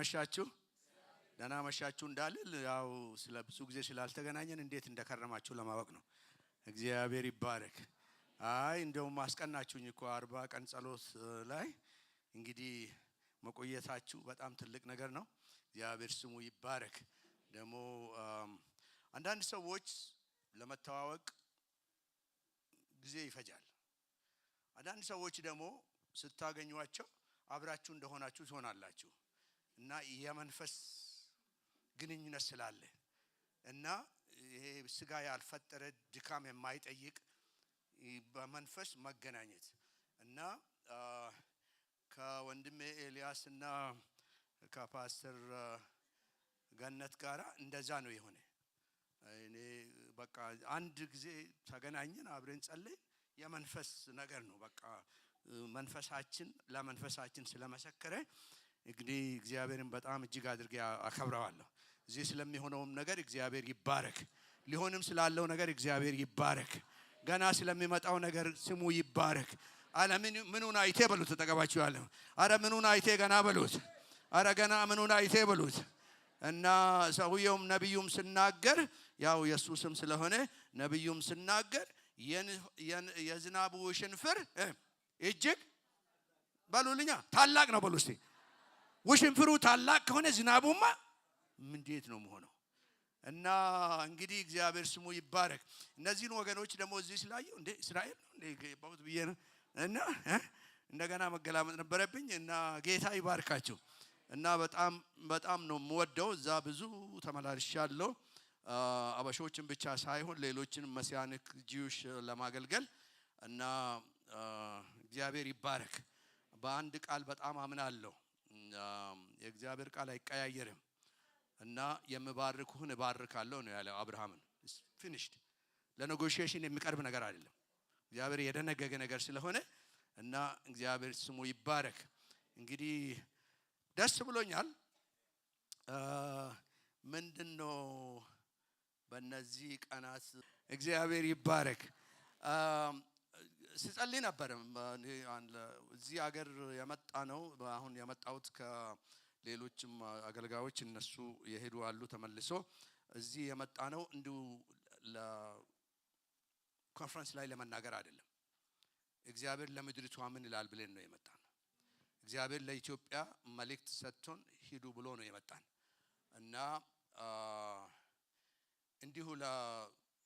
መሻችሁ ደህና መሻችሁ እንዳልል ያው ስለ ብዙ ጊዜ ስላልተገናኘን እንዴት እንደከረማችሁ ለማወቅ ነው። እግዚአብሔር ይባረክ። አይ እንደውም አስቀናችሁኝ እኮ 40 ቀን ጸሎት ላይ እንግዲህ መቆየታችሁ በጣም ትልቅ ነገር ነው። እግዚአብሔር ስሙ ይባረክ። ደግሞ አንዳንድ ሰዎች ለመተዋወቅ ጊዜ ይፈጃል። አንዳንድ ሰዎች ደግሞ ስታገኙዋቸው አብራችሁ እንደሆናችሁ ትሆናላችሁ እና የመንፈስ ግንኙነት ስላለ እና ይሄ ስጋ ያልፈጠረ ድካም የማይጠይቅ በመንፈስ መገናኘት እና ከወንድሜ ኤልያስ እና ከፓስተር ገነት ጋራ እንደዛ ነው የሆነ። እኔ በቃ አንድ ጊዜ ተገናኘን፣ አብረን ጸለይ። የመንፈስ ነገር ነው። በቃ መንፈሳችን ለመንፈሳችን ስለመሰከረ እንግዲህ እግዚአብሔርን በጣም እጅግ አድርጌ አከብረዋለሁ። እዚህ ስለሚሆነውም ነገር እግዚአብሔር ይባረክ። ሊሆንም ስላለው ነገር እግዚአብሔር ይባረክ። ገና ስለሚመጣው ነገር ስሙ ይባረክ። አለ ምኑን አይቴ በሉት። ተጠቀባችሁ ያለው አረ ምኑን አይቴ ገና በሉት። አረ ገና ምኑን አይቴ በሉት። እና ሰውየውም ነብዩም ሲናገር ያው ኢየሱስም ስለሆነ ነብዩም ሲናገር የዝናቡ ሽንፍር እጅግ በሉልኛ ታላቅ ነው በሉ እስቲ። ውሽንፍሩ ታላቅ ከሆነ ዝናቡማ እንዴት ነው የሚሆነው? እና እንግዲህ እግዚአብሔር ስሙ ይባረክ። እነዚህን ወገኖች ደግሞ እዚህ ስላየው እንደ እስራኤል ነው እንደ ባውት ብዬ ነው እና እንደገና መገላመጥ ነበረብኝ እና ጌታ ይባርካቸው። እና በጣም ነው የምወደው። እዛ ብዙ ተመላልሻለሁ። አበሾችን ብቻ ሳይሆን ሌሎችን መሲያኒክ ጂውሽ ለማገልገል እና እግዚአብሔር ይባረክ። በአንድ ቃል በጣም አምናለሁ። የእግዚአብሔር ቃል አይቀያየርም እና የምባርኩህን እባርካለሁ ነው ያለው አብርሃምን። ፊኒሽድ ለኔጎሺዬሽን የሚቀርብ ነገር አይደለም። እግዚአብሔር የደነገገ ነገር ስለሆነ እና እግዚአብሔር ስሙ ይባረክ። እንግዲህ ደስ ብሎኛል። ምንድነው በእነዚህ ቀናት እግዚአብሔር ይባረክ ስጸልይ ነበር። እዚህ ሀገር የመጣ ነው። አሁን የመጣሁት ከሌሎችም አገልጋዮች እነሱ የሄዱ አሉ ተመልሶ እዚህ የመጣ ነው። እንዲሁ ለኮንፈረንስ ላይ ለመናገር አይደለም። እግዚአብሔር ለምድሪቷ ምን ይላል ብለን ነው የመጣን። እግዚአብሔር ለኢትዮጵያ መልእክት ሰጥቶን ሂዱ ብሎ ነው የመጣን እና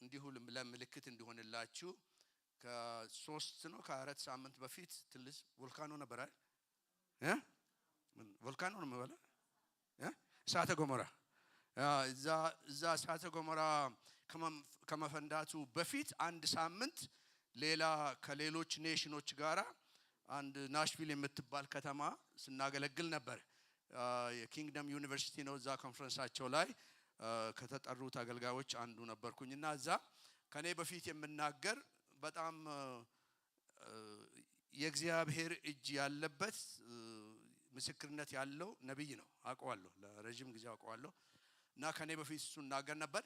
እንዲሁ ለምልክት እንዲሆንላችሁ ከ3 ነው ከ4 ሳምንት በፊት ትልስ ቮልካኖ ነበር አይደል? ቮልካኖ ነው ማለት እሳተ ገሞራ። እዛ እሳተ ገሞራ ከመፈንዳቱ በፊት አንድ ሳምንት ሌላ ከሌሎች ኔሽኖች ጋራ አንድ ናሽቪል የምትባል ከተማ ስናገለግል ነበር። የኪንግደም ዩኒቨርሲቲ ነው። እዛ ኮንፈረንሳቸው ላይ ከተጠሩት አገልጋዮች አንዱ ነበርኩኝና እዛ ከኔ በፊት የምናገር በጣም የእግዚአብሔር እጅ ያለበት ምስክርነት ያለው ነብይ ነው። አውቀዋለሁ፣ ለረጅም ጊዜ አውቀዋለሁ እና ከኔ በፊት እሱ እናገር ነበር።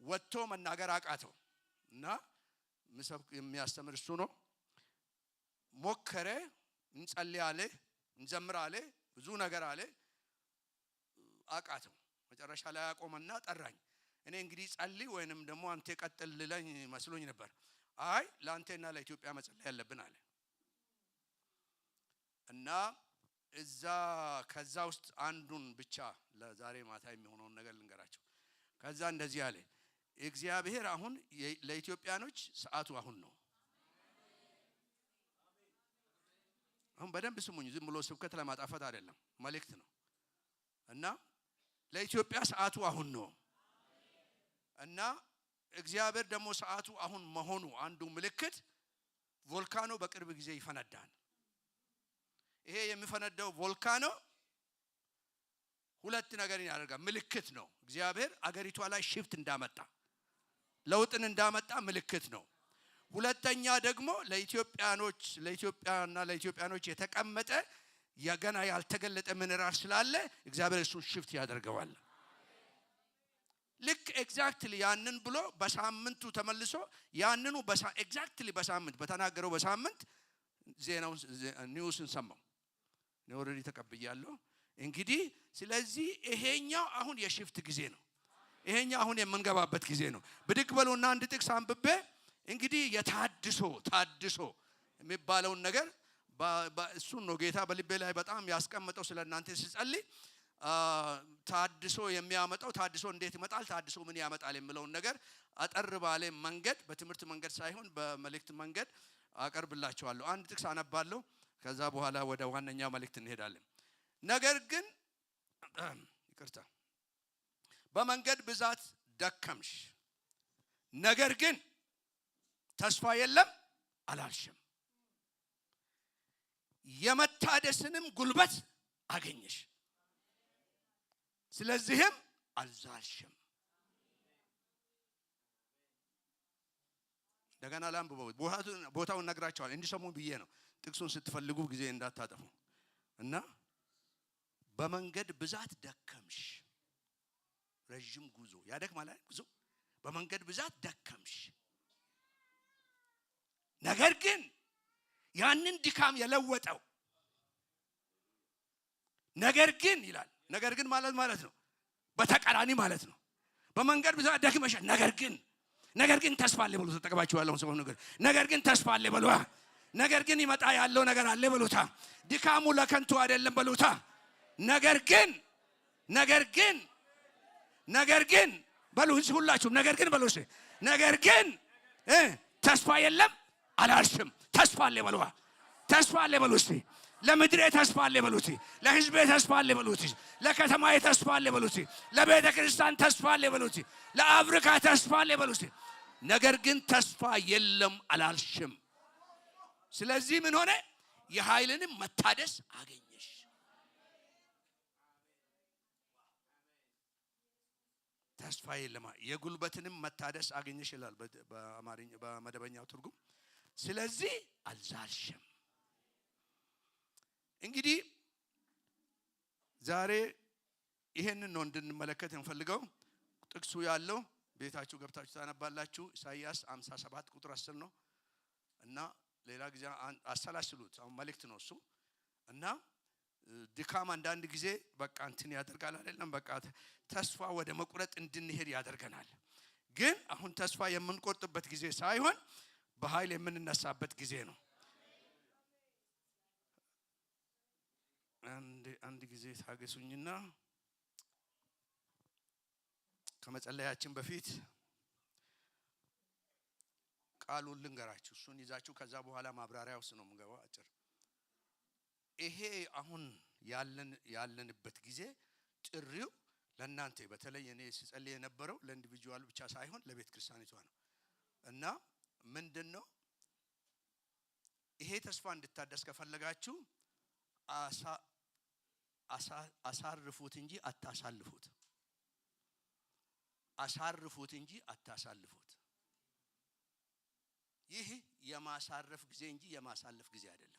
ወጥቶ መናገር አቃተው እና ምሰብክ የሚያስተምር እሱ ነው። ሞከረ፣ እንጸልይ አለ፣ እንዘምር አለ፣ ብዙ ነገር አለ፣ አቃተው። መጨረሻ ላይ አቆመና ጠራኝ። እኔ እንግዲህ ጸልይ ወይንም ደግሞ አንተ ቀጥል ልለኝ መስሎኝ ነበር። አይ ለአንተና ለኢትዮጵያ መጸለይ ያለብን አለ እና ከዛ ውስጥ አንዱን ብቻ ለዛሬ ማታ የሚሆነውን ነገር ልንገራቸው። ከዛ እንደዚህ አለ፣ እግዚአብሔር አሁን ለኢትዮጵያኖች ሰዓቱ አሁን ነው። አሁን በደንብ ስሙኝ። ዝም ብሎ ስብከት ለማጣፈት አይደለም፣ መልእክት ነው እና ለኢትዮጵያ ሰዓቱ አሁን ነው እና እግዚአብሔር ደግሞ ሰዓቱ አሁን መሆኑ አንዱ ምልክት ቮልካኖ በቅርብ ጊዜ ይፈነዳል። ይሄ የሚፈነዳው ቮልካኖ ሁለት ነገር ያደርጋል። ምልክት ነው። እግዚአብሔር አገሪቷ ላይ ሽፍት እንዳመጣ ለውጥን እንዳመጣ ምልክት ነው። ሁለተኛ ደግሞ ለኢትዮጵያኖች የተቀመጠ የገና ያልተገለጠ ሚነራል ስላለ እግዚአብሔር እሱን ሽፍት ያደርገዋል። ልክ ኤግዛክትሊ ያንን ብሎ በሳምንቱ ተመልሶ ያንኑ ኤግዛክትሊ በሳምንት በተናገረው በሳምንት ዜናውን ኒውስን ሰማው። ነው ኦሬዲ ተቀብያለሁ። እንግዲህ ስለዚህ ይሄኛው አሁን የሽፍት ጊዜ ነው። ይሄኛው አሁን የምንገባበት ጊዜ ነው። ብድግ በሉና አንድ ጥቅስ አንብቤ እንግዲህ ታድሶ የሚባለውን ነገር እሱን ነው ጌታ በልቤ ላይ በጣም ያስቀመጠው ስለናንተ ሲጸልይ ታድሶ የሚያመጣው ታድሶ እንዴት ይመጣል ታድሶ ምን ያመጣል የሚለውን ነገር አጠር ባለ መንገድ በትምህርት መንገድ ሳይሆን በመልእክት መንገድ አቀርብላችኋለሁ። አንድ ጥቅስ አነባለሁ ከዛ በኋላ ወደ ዋናኛው መልእክት እንሄዳለን። ነገር ግን ይቅርታ በመንገድ ብዛት ደከምሽ ነገር ግን ተስፋ የለም አላልሽም የመታደስንም ጉልበት አገኘሽ ስለዚህም አልዛልሽም። እንደገና ላንብበው ቦታውን ነግራቸዋለሁ እንዲሰሙ ብዬ ነው። ጥቅሱን ስትፈልጉ ጊዜ እንዳታጠፉ እና በመንገድ ብዛት ደከምሽ ረጅም ጉዞ ያደክማል ጉዞ በመንገድ ብዛት ደከምሽ ነገር ግን ያንን ድካም የለወጠው ነገር ግን ይላል። ነገር ግን ማለት ነው በተቃራኒ ማለት ነው። በመንገድ ብዛት ደክመሽ ነገር ግን ተስፋ አለ ብሎ ተጠቅባችሁ ያለው ሰው ነገር ግን ተስፋ አለ ብሎ ነገር ግን ይመጣ ያለው ነገር አለ ብሎታ ድካሙ ለከንቱ አይደለም ብሎታ ነገር ግን በሉ ሁላችሁ ነገር ግን ተስፋ የለም አላልሽም። ተስፋ አለ በሉት ለምድሬ ተስፋ አለ በሉት ለሕዝቤ ተስፋ አለ በሉት ለከተማዬ ተስፋ አለ በሉት ለቤተ ክርስቲያን ተስፋ አለ በሉት ለአፍሪካ ተስፋ አለ በሉት ነገር ግን ተስፋ የለም አላልሽም። ስለዚህ ምን ሆነ? የኃይልንም መታደስ አገኘሽ። ተስፋ የለም የጉልበትንም መታደስ አገኘሽ ይላል በአማርኛ በመደበኛው ትርጉም። ስለዚህ አልዛልሽም። እንግዲህ ዛሬ ይሄንን ነው እንድንመለከት እንፈልገው። ጥቅሱ ያለው ቤታችሁ ገብታችሁ ታነባላችሁ። ኢሳይያስ 57 ቁጥር 10 ነው እና ሌላ ጊዜ አሰላስሉት። አሁን መልእክት ነው እሱ እና ድካም አንዳንድ ጊዜ በቃ እንትን ያደርጋል አይደለም በቃ ተስፋ ወደ መቁረጥ እንድንሄድ ያደርገናል። ግን አሁን ተስፋ የምንቆርጥበት ጊዜ ሳይሆን በኃይል የምንነሳበት ጊዜ ነው። አንድ ጊዜ ታገሱኝና ከመጸለያችን በፊት ቃሉን ልንገራችሁ። እሱን ይዛችሁ ከዛ በኋላ ማብራሪያ ውስጥ ነው የምገባው አጭር። ይሄ አሁን ያለንበት ጊዜ ጥሪው ለእናንተ በተለይ እኔ ሲጸልይ የነበረው ለኢንዲቪጁዋል ብቻ ሳይሆን ለቤተ ክርስቲያኒቷ ነው እና ምንድነው ይሄ ተስፋ እንድታደስ ከፈለጋችሁ አሳርፉት እንጂ አታሳልፉት። አሳርፉት እንጂ አታሳልፉት። ይህ የማሳረፍ ጊዜ እንጂ የማሳለፍ ጊዜ አይደለም።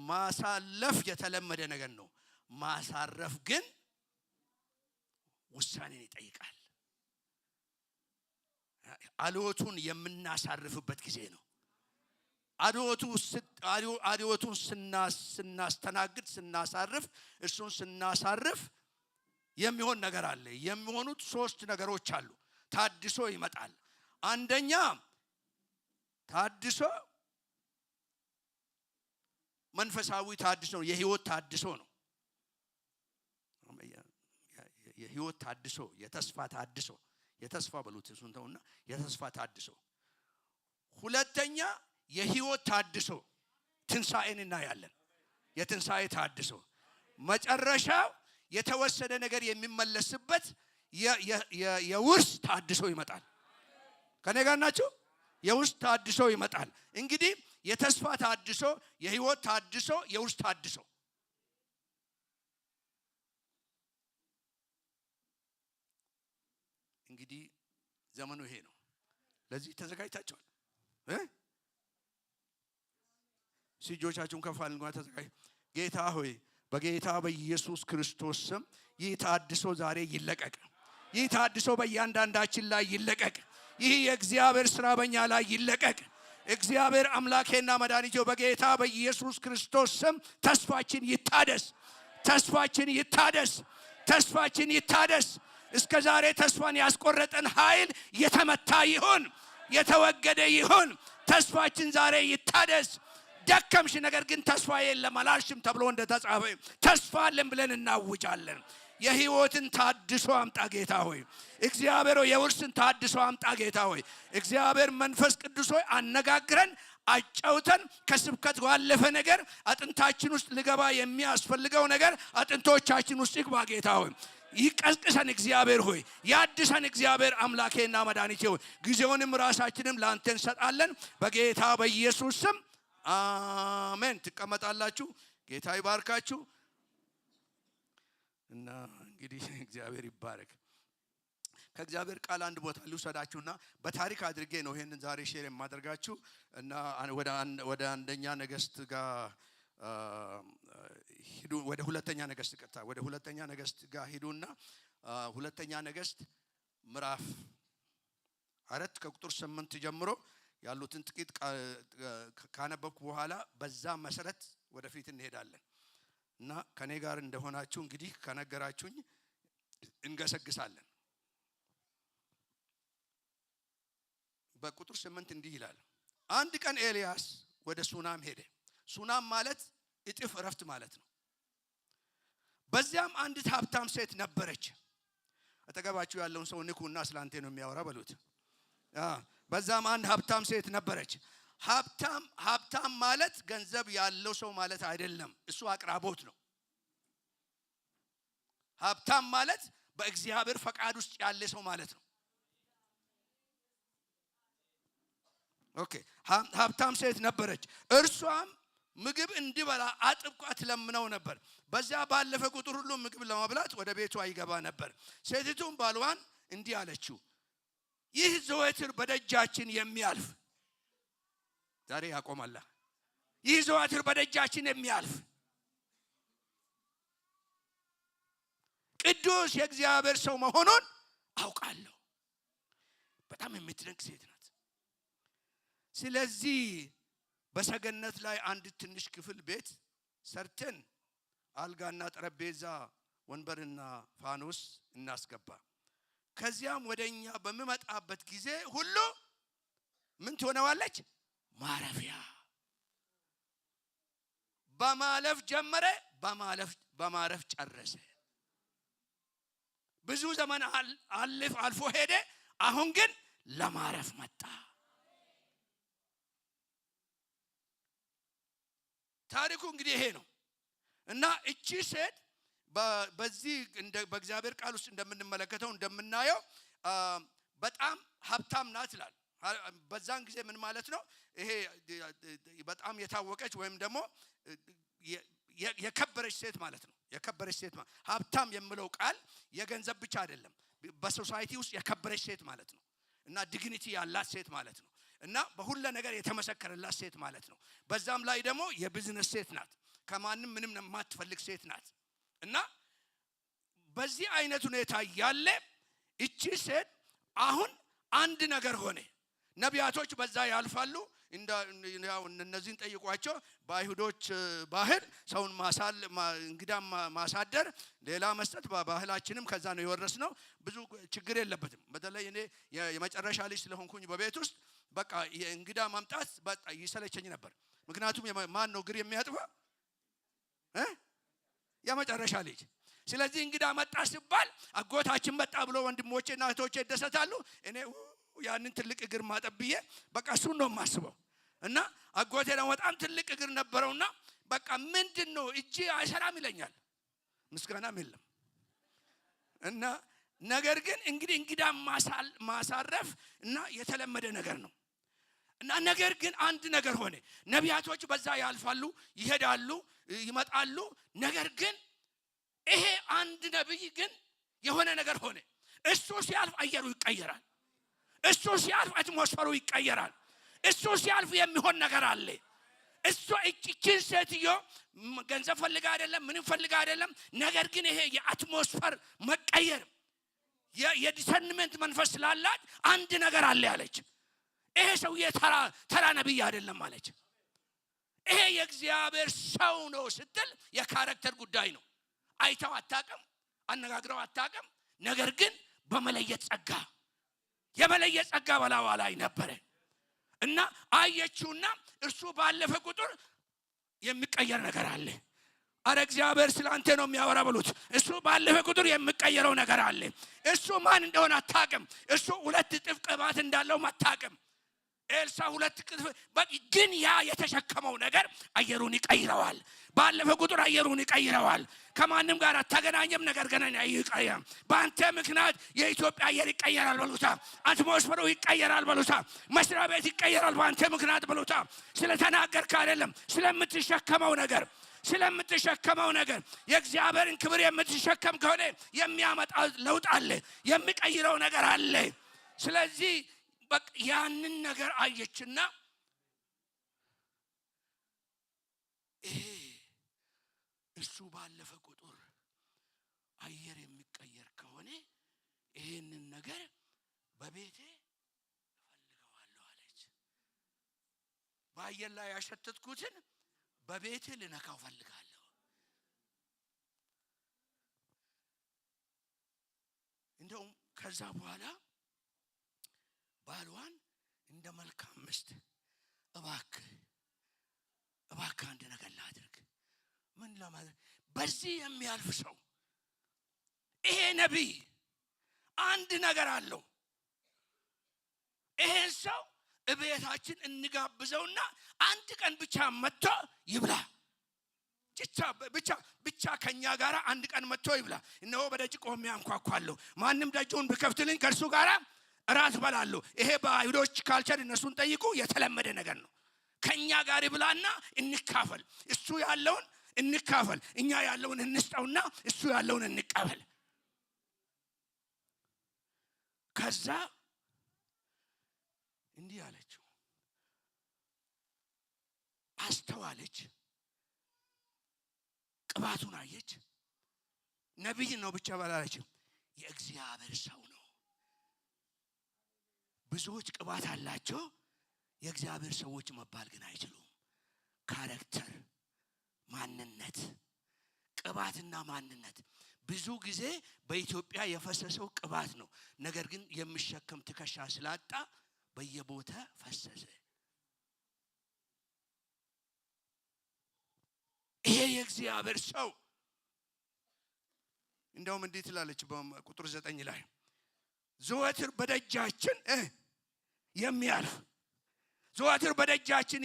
ማሳለፍ የተለመደ ነገር ነው። ማሳረፍ ግን ውሳኔን ይጠይቃል። አልወቱን የምናሳርፍበት ጊዜ ነው። አድወቱን ስናስተናግድ ስናሳርፍ እርሱን ስናሳርፍ የሚሆን ነገር አለ። የሚሆኑት 3 ነገሮች አሉ። ታድሶ ይመጣል። አንደኛ ታድሶ መንፈሳዊ ታድሶ ነው። የህይወት ታድሶ ነው። የህይወት ታድሶ የተስፋ ታድሶ የተስፋ በሉት እሱን ተውና የተስፋ ታድሶ። ሁለተኛ የህይወት ታድሶ ትንሳኤን እናያለን። የትንሳኤ ታድሶ መጨረሻው የተወሰደ ነገር የሚመለስበት የውርስ ታድሶ ይመጣል። ከኔ ጋር ናችሁ? የውርስ ታድሶ ይመጣል። እንግዲህ የተስፋ ታድሶ፣ የህይወት ታድሶ፣ የውርስ ታድሶ። እንግዲህ ዘመኑ ይሄ ነው። ለዚህ ተዘጋጅታችኋል? እጆቻችሁን ከፍ አድርጉና ተዘጋጅ። ጌታ ሆይ በጌታ በኢየሱስ ክርስቶስ ስም ይህ ታድሶ ዛሬ ይለቀቅ። ይህ ታድሶ በእያንዳንዳችን ላይ ይለቀቅ። ይህ የእግዚአብሔር ሥራ በእኛ ላይ ይለቀቅ። እግዚአብሔር አምላኬና መድኃኒቴ በጌታ በኢየሱስ ክርስቶስ ስም ተስፋችን ይታደስ። ተስፋችን ይታደስ። ተስፋችን ይታደስ። እስከ ዛሬ ተስፋን ያስቆረጠን ኃይል የተመታ ይሁን፣ የተወገደ ይሁን። ተስፋችን ዛሬ ይታደስ። ደከምሽ፣ ነገር ግን ተስፋ የለም አላልሽም ተብሎ እንደተጻፈ ተስፋ አለን ብለን እናውጃለን። የሕይወትን ታድሶ አምጣ ጌታ ሆይ። እግዚአብሔር ሆይ የውርስን ታድሶ አምጣ ጌታ ሆይ። እግዚአብሔር መንፈስ ቅዱስ ሆይ አነጋግረን አጫውተን ከስብከት ባለፈ ነገር አጥንታችን ውስጥ ልገባ የሚያስፈልገው ነገር አጥንቶቻችን ውስጥ ይግባ ጌታ ሆይ። ይቀስቅሰን እግዚአብሔር ሆይ፣ ያድሰን እግዚአብሔር አምላኬና መድኃኒቴ ሆይ። ጊዜውንም ራሳችንም ላንተ እንሰጣለን በጌታ በኢየሱስ ስም አሜን። ትቀመጣላችሁ። ጌታ ይባርካችሁ። እና እንግዲህ እግዚአብሔር ይባረክ። ከእግዚአብሔር ቃል አንድ ቦታ ልውሰዳችሁና በታሪክ አድርጌ ነው ይሄንን ዛሬ ሼር የማደርጋችሁ እና ወደ አንደኛ ነገሥት ጋር ሂዱ። ወደ ሁለተኛ ነገሥት ቀጥታ ወደ ሁለተኛ ነገሥት ጋር ሂዱና ሁለተኛ ነገሥት ምዕራፍ 4 ከቁጥር 8 ጀምሮ ያሉትን ጥቂት ካነበብኩ በኋላ በዛ መሰረት ወደፊት እንሄዳለን። እና ከኔ ጋር እንደሆናችሁ እንግዲህ ከነገራችሁኝ እንገሰግሳለን። በቁጥር 8 እንዲህ ይላል። አንድ ቀን ኤልያስ ወደ ሱናም ሄደ። ሱናም ማለት እጥፍ እረፍት ማለት ነው። በዚያም አንዲት ሀብታም ሴት ነበረች። አጠገባችሁ ያለውን ሰው ንኩና ስላንተ ነው የሚያወራ በሉት። በዛም አንድ ሀብታም ሴት ነበረች። ሀብታም ማለት ገንዘብ ያለው ሰው ማለት አይደለም። እሱ አቅራቦት ነው። ሀብታም ማለት በእግዚአብሔር ፈቃድ ውስጥ ያለ ሰው ማለት ነው። ኦኬ። ሀብታም ሴት ነበረች። እርሷም ምግብ እንዲበላ አጥብቃ ትለምነው ነበር። በዚያ ባለፈ ቁጥር ሁሉ ምግብ ለመብላት ወደ ቤቷ ይገባ ነበር። ሴቲቱም ባልዋን እንዲህ አለችው፣ ይህ ዘወትር በደጃችን የሚያልፍ ዛሬ ያቆማል። ይህ ዘወትር በደጃችን የሚያልፍ ቅዱስ የእግዚአብሔር ሰው መሆኑን አውቃለሁ። በጣም የምትደንቅ ሴት ናት። ስለዚህ በሰገነት ላይ አንድ ትንሽ ክፍል ቤት ሰርተን አልጋና ጠረጴዛ ወንበርና ፋኖስ እናስገባ። ከዚያም ወደኛ በሚመጣበት ጊዜ ሁሉ ምን ትሆነዋለች? ማረፊያ። በማለፍ ጀመረ፣ በማረፍ ጨረሰ። ብዙ ዘመን አልፎ ሄደ። አሁን ግን ለማረፍ መጣ። ታሪኩ እንግዲህ ይሄ ነው እና እቺ ሴት በዚህ በእግዚአብሔር ቃል ውስጥ እንደምንመለከተው እንደምናየው በጣም ሀብታም ናት ይላል። በዛን ጊዜ ምን ማለት ነው? ይሄ በጣም የታወቀች ወይም ደግሞ የከበረች ሴት ማለት ነው። የከበረች ሴት ማለት ሀብታም የሚለው ቃል የገንዘብ ብቻ አይደለም። በሶሳይቲ ውስጥ የከበረች ሴት ማለት ነው እና ዲግኒቲ ያላት ሴት ማለት ነው እና በሁሉ ነገር የተመሰከረላት ሴት ማለት ነው። በዛም ላይ ደግሞ የቢዝነስ ሴት ናት። ከማንም ምንም የማትፈልግ ሴት ናት እና በዚህ አይነት ሁኔታ ያለ እቺ ሴት አሁን አንድ ነገር ሆነ። ነቢያቶች በዛ ያልፋሉ። እነዚህን ጠይቋቸው። በአይሁዶች ባህል ሰውን እንግዳ ማሳደር፣ ሌላ መስጠት ባህላችንም ከዛ ነው የወረስነው። ብዙ ችግር የለበትም። በተለይ እኔ የመጨረሻ ልጅ ስለሆንኩኝ በቤት ውስጥ በቃ የእንግዳ ማምጣት በቃ ይሰለቸኝ ነበር። ምክንያቱም ማን ነው እግር የሚያጥባ? የመጨረሻ ልጅ። ስለዚህ እንግዳ መጣ ሲባል አጎታችን መጣ ብሎ ወንድሞቼና እህቶቼ ይደሰታሉ። እኔ ያንን ትልቅ እግር ማጠብዬ በቃ እሱን ነው የማስበው። እና አጎቴ ነው በጣም ትልቅ እግር ነበረውና በቃ ምንድነው እጄ አይሰራም ይለኛል። ምስጋናም የለም። እና ነገር ግን እንግዲህ እንግዳ ማሳረፍ እና የተለመደ ነገር ነው። እና ነገር ግን አንድ ነገር ሆነ። ነቢያቶች በዛ ያልፋሉ፣ ይሄዳሉ፣ ይመጣሉ። ነገር ግን ይሄ አንድ ነብይ ግን የሆነ ነገር ሆነ። እሱ ሲያልፍ አየሩ ይቀየራል። እሱ ሲያልፍ አትሞስፈሩ ይቀየራል። እሱ ሲያልፍ የሚሆን ነገር አለ። እሱ እቺን ሴትዮ ገንዘብ ፈልጋ አይደለም፣ ምንም ፈልጋ አይደለም። ነገር ግን ይሄ የአትሞስፈር መቀየር የዲሰንመንት መንፈስ ስላላት አንድ ነገር አለ ያለች። ይሄ ሰውዬ ተራ ነብይ አይደለም አለች። ይሄ የእግዚአብሔር ሰው ነው ስትል የካራክተር ጉዳይ ነው። አይተው አታውቅም፣ አነጋግረው አታውቅም። ነገር ግን በመለየት ጸጋ የመለየት ጸጋ በላዋ ላይ ነበረ እና አየችውና እርሱ ባለፈ ቁጥር የሚቀየር ነገር አለ። አረ እግዚአብሔር ስላንተ ነው የሚያወራ በሉት። እሱ ባለፈ ቁጥር የሚቀየረው ነገር አለ። እሱ ማን እንደሆነ አታውቅም። እሱ ሁለት እጥፍ ቅባት እንዳለው አታውቅም። ኤልሳ ሁለት እጥፍ ግን ያ የተሸከመው ነገር አየሩን ይቀይረዋል። ባለፈ ቁጥር አየሩን ይቀይረዋል። ከማንም ጋር ተገናኘም ነገር ገና ይቀየራል። በአንተ ምክንያት የኢትዮጵያ አየር ይቀየራል በሉታ። አትሞስፈሩ ይቀየራል በሉታ። መስሪያ ቤት ይቀየራል በአንተ ምክንያት በሉታ። ስለተናገርክ አይደለም፣ ስለምትሸከመው ነገር የእግዚአብሔርን ክብር የምትሸከም ከሆነ የሚያመጣ ለውጥ አለ፣ የሚቀይረው ነገር አለ። ስለዚህ በቃ ያንን ነገር አየችና እሱ ባለፈ ቁጥር አየር የሚቀየር ከሆነ ይሄንን ነገር በቤቴ እፈልገዋለሁ አለች። በአየር ላይ ያሸተትኩትን በቤቴ ልነካው ፈልጋለሁ። እንደውም ከዛ በኋላ ባልዋን እንደ መልካም ሚስት እባክህ አንድ ነገር ላድርግ። ምን ለማድረግ? በዚህ የሚያልፍ ሰው ይሄ ነቢይ አንድ ነገር አለው። ይሄን ሰው እቤታችን እንጋብዘውና አንድ ቀን ብቻ መጥቶ ይብላ። ብቻ ከኛ ጋር አንድ ቀን መጥቶ ይብላ። እነሆ በደጅ ቆሜ አንኳኳለሁ። ማንም ደጁን ቢከፍትልኝ ከእርሱ ጋር እራት በላለሁ። ይሄ በአይሁዶች ካልቸር እነሱን ጠይቁ የተለመደ ነገር ነው። ከኛ ጋር ይብላና እንካፈል። እሱ ያለውን እንካፈል፣ እኛ ያለውን እንስጠውና እሱ ያለውን እንቀበል። ከዛ እንዲህ አለችው። አስተዋለች፣ ቅባቱን አየች። ነቢይ ነው ብቻ ባላለችም የእግዚአብሔር ሰው ነው። ብዙዎች ቅባት አላቸው፣ የእግዚአብሔር ሰዎች መባል ግን አይችሉም። ካራክተር፣ ማንነት፣ ቅባትና ማንነት ብዙ ጊዜ በኢትዮጵያ የፈሰሰው ቅባት ነው። ነገር ግን የሚሸከም ትከሻ ስላጣ በየቦታ ፈሰሰ። ይሄ የእግዚአብሔር ሰው እንደውም እንዴት ትላለች በቁጥር 9 ላይ ዘወትር በደጃችን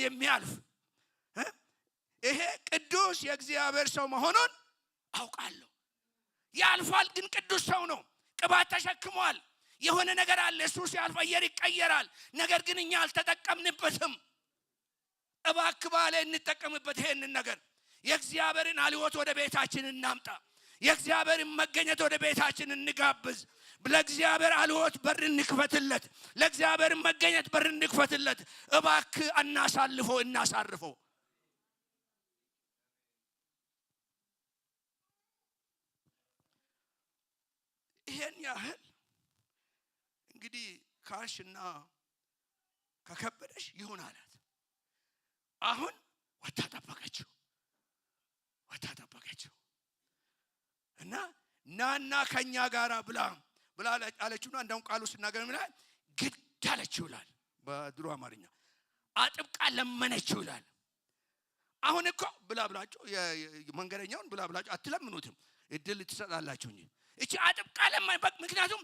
የሚያልፍ ይሄ ቅዱስ የእግዚአብሔር ሰው መሆኑን አውቃለሁ። ያልፋል፣ ግን ቅዱስ ሰው ነው። ቅባት ተሸክሟል። የሆነ ነገር አለ። እሱ ሲያልፍ አየር ይቀየራል። ነገር ግን እኛ አልተጠቀምንበትም። እባክህ ባለ እንጠቀምበት። ይሄንን ነገር የእግዚአብሔርን አልወት ወደ ቤታችን እናምጣ። የእግዚአብሔርን መገኘት ወደ ቤታችን እንጋብዝ። ለእግዚአብሔር አልወት በር እንክፈትለት። ለእግዚአብሔር መገኘት በር እንክፈትለት። እባክህ እናሳርፈው። ይሄን ያህል እንግዲህ ካሽና ከከበደሽ ይሁን አላት። አሁን ወጣ ጠበቀችው እና ናና ከኛ ጋራ ብላ አለችውና እንደው ቃሉ ሲናገር ምን ይላል? ግድ አለችው ይላል በድሮ አማርኛ። አጥብቃ ለመነችው ይላል። አሁን እኮ ብላችሁ መንገደኛውን ብላችሁ አትለምኑትም፣ እድል ትሰጣላችሁ እንጂ እቺ አጥብቃ ለማን። ምክንያቱም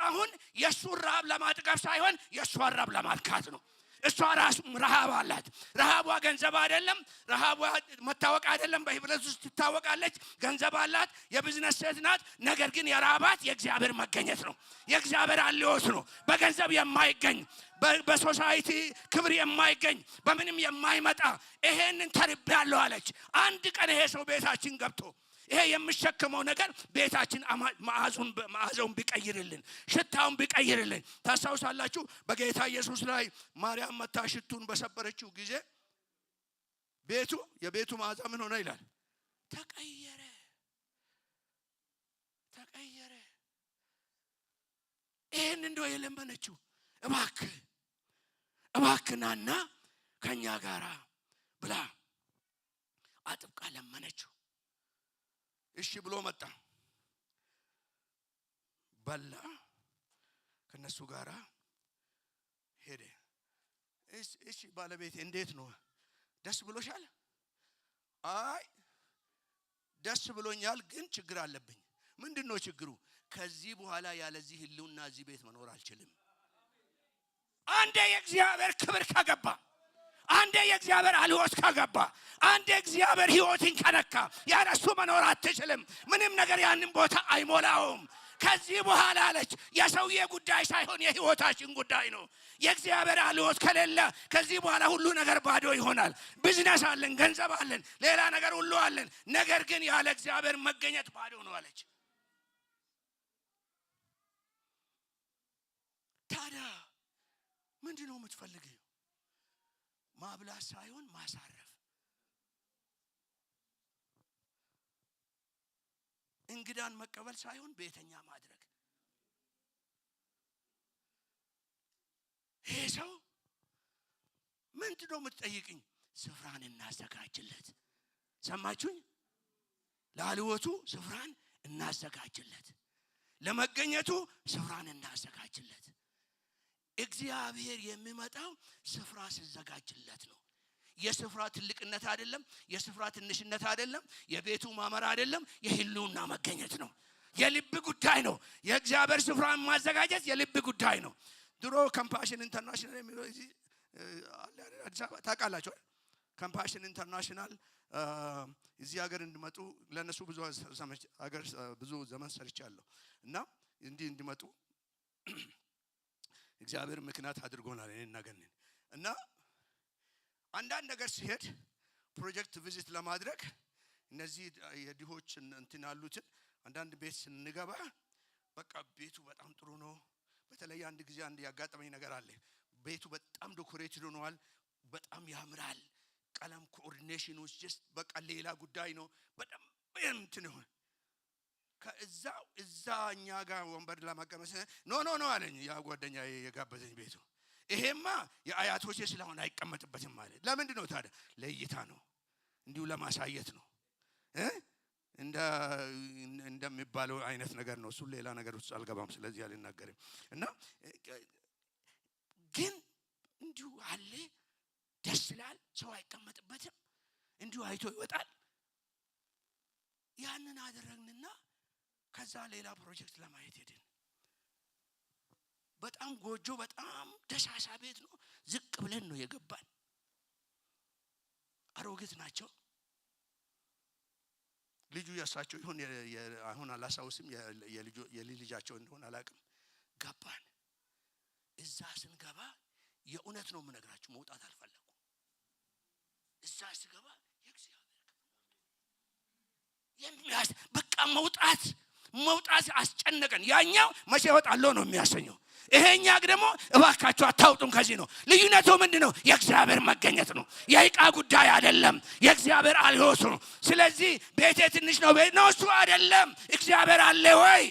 አሁን የሱ ረሃብ ለማጥገብ ሳይሆን የሱ ረሃብ ለማርካት ነው። እሷ ራሱ ረሃብ አላት። ረሃቧ ገንዘብ አይደለም፣ ረሃቧ መታወቅ አይደለም። በህብረት ውስጥ ትታወቃለች። ገንዘብ አላት፣ የቢዝነስ ሴት ናት። ነገር ግን የራባት የእግዚአብሔር መገኘት ነው፣ የእግዚአብሔር አልዮት ነው። በገንዘብ የማይገኝ በሶሳይቲ ክብር የማይገኝ በምንም የማይመጣ ይሄንን ተርቤያለሁ አለች። አንድ ቀን ይሄ ሰው ቤታችን ገብቶ ይሄ የሚሸከመው ነገር ቤታችን መዓዛውን ቢቀይርልን፣ ሽታውን ቢቀይርልን። ታስታውሳላችሁ በጌታ ኢየሱስ ላይ ማርያም መታ ሽቱን በሰበረችው ጊዜ የቤቱ መዓዛ ምን ሆነ ይላል? ተቀየረ። ይሄን እንደው የለመነችው እባክህ እባክናና ከኛ ጋራ ብላ አጥብቃ ለመነችው። እሺ ብሎ መጣ። በላ ከነሱ ጋራ ሄደ። እሺ ባለቤቴ እንዴት ነው? ደስ ብሎሻል? አይ ደስ ብሎኛል፣ ግን ችግር አለብኝ። ምንድነው ችግሩ? ከዚህ በኋላ ያለዚህ ህልውና እዚህ ቤት መኖር አልችልም። አንዴ የእግዚአብሔር ክብር ከገባ፣ አንዴ የእግዚአብሔር አልወት ከገባ፣ አንዴ እግዚአብሔር ህይወትን ከነካ ያለሱ መኖር አትችልም። ምንም ነገር ያንን ቦታ አይሞላውም። ከዚህ በኋላ አለች የሰውዬ ጉዳይ ሳይሆን የህይወታችን ጉዳይ ነው። የእግዚአብሔር አልወት ከሌለ ከዚህ በኋላ ሁሉ ነገር ባዶ ይሆናል። ቢዝነስ አለን፣ ገንዘብ አለን፣ ሌላ ነገር ሁሉ አለን። ነገር ግን ያለ እግዚአብሔር መገኘት ባዶ ነው አለች። ታዲያ ምንድነው የምትፈልጊው? ማብላት ሳይሆን ማሳረፍ፣ እንግዳን መቀበል ሳይሆን ቤተኛ ማድረግ። ይሄ ሰው ምንድነው የምትጠይቅኝ? ስፍራን እናዘጋጅለት። ሰማችሁኝ? ለአልወቱ ስፍራን እናዘጋጅለት፣ ለመገኘቱ ስፍራን እናዘጋጅለት። እግዚአብሔር የሚመጣው ስፍራ ሲዘጋጅለት ነው። የስፍራ ትልቅነት አይደለም፣ የስፍራ ትንሽነት አይደለም፣ የቤቱ ማመር አይደለም፣ የህልውና መገኘት ነው። የልብ ጉዳይ ነው። የእግዚአብሔር ስፍራን ማዘጋጀት የልብ ጉዳይ ነው። ድሮ ካምፓሽን ኢንተርናሽናል የሚለው እዚህ አዲስ አበባ ታውቃላችሁ? ካምፓሽን ኢንተርናሽናል እዚህ ሀገር እንዲመጡ ለነሱ ብዙ ዘመን ሰርቻለሁ እና እንዲመጡ እግዚአብሔር ምክንያት አድርጎናል። እኔና ገነን እና አንዳንድ ነገር ሲሄድ ፕሮጀክት ቪዚት ለማድረግ እነዚህ የድሆች እንትን ያሉትን አንዳንድ ቤት ስንገባ በቃ ቤቱ በጣም ጥሩ ነው። በተለይ አንድ ጊዜ አንድ ያጋጠመኝ ነገር አለ። ቤቱ በጣም ዴኮሬትድ ሆኗል፣ በጣም ያምራል። ቀለም ኮኦርዲኔሽኖች ጀስት በቃ ሌላ ጉዳይ ነው። በጣም እንትን ነው። ከእዛ እኛ ጋር ወንበር ለማቀመስ ኖ አለኝ ያ ጓደኛ የጋበዘኝ ቤቱ። ይሄማ የአያቶቼ ስለሆነ አይቀመጥበትም ማለት። ለምንድን ነው ታዲያ? ለእይታ ነው፣ እንዲሁ ለማሳየት ነው። እንደሚባለው አይነት ነገር ነው። እሱ ሌላ ነገር ውስጥ አልገባም፣ ስለዚህ አልናገርም። እና ግን እንዲሁ አለ፣ ደስ ይላል። ሰው አይቀመጥበትም፣ እንዲሁ አይቶ ይወጣል። ያንን አደረግንና ከዛ ሌላ ፕሮጀክት ለማየት ሄድን። በጣም ጎጆ፣ በጣም ደሳሳ ቤት ነው። ዝቅ ብለን ነው የገባን። አሮጊት ናቸው። ልጁ ያሳቸው ይሁን አሁን አላሳውስም፣ የልጃቸው እንደሆነ አላውቅም። ገባን። እዛ ስንገባ የእውነት ነው የምነግራችሁ፣ መውጣት አልፈለኩም። እዛ ስገባ የእግዚአብሔር በቃ መውጣት አስጨነቀን። ያኛው መቼ እወጣለሁ ነው የሚያሰኘው። ይሄኛ ደግሞ እባካችሁ አታውጡም ከዚህ ነው። ልዩነቱ ምንድነው? የእግዚአብሔር መገኘት ነው። የዕቃ ጉዳይ አይደለም፣ የእግዚአብሔር አልሆት ነው። ስለዚህ ቤቴ ትንሽ ነው ቤት ነው እሱ አይደለም። እግዚአብሔር አለ ወይ?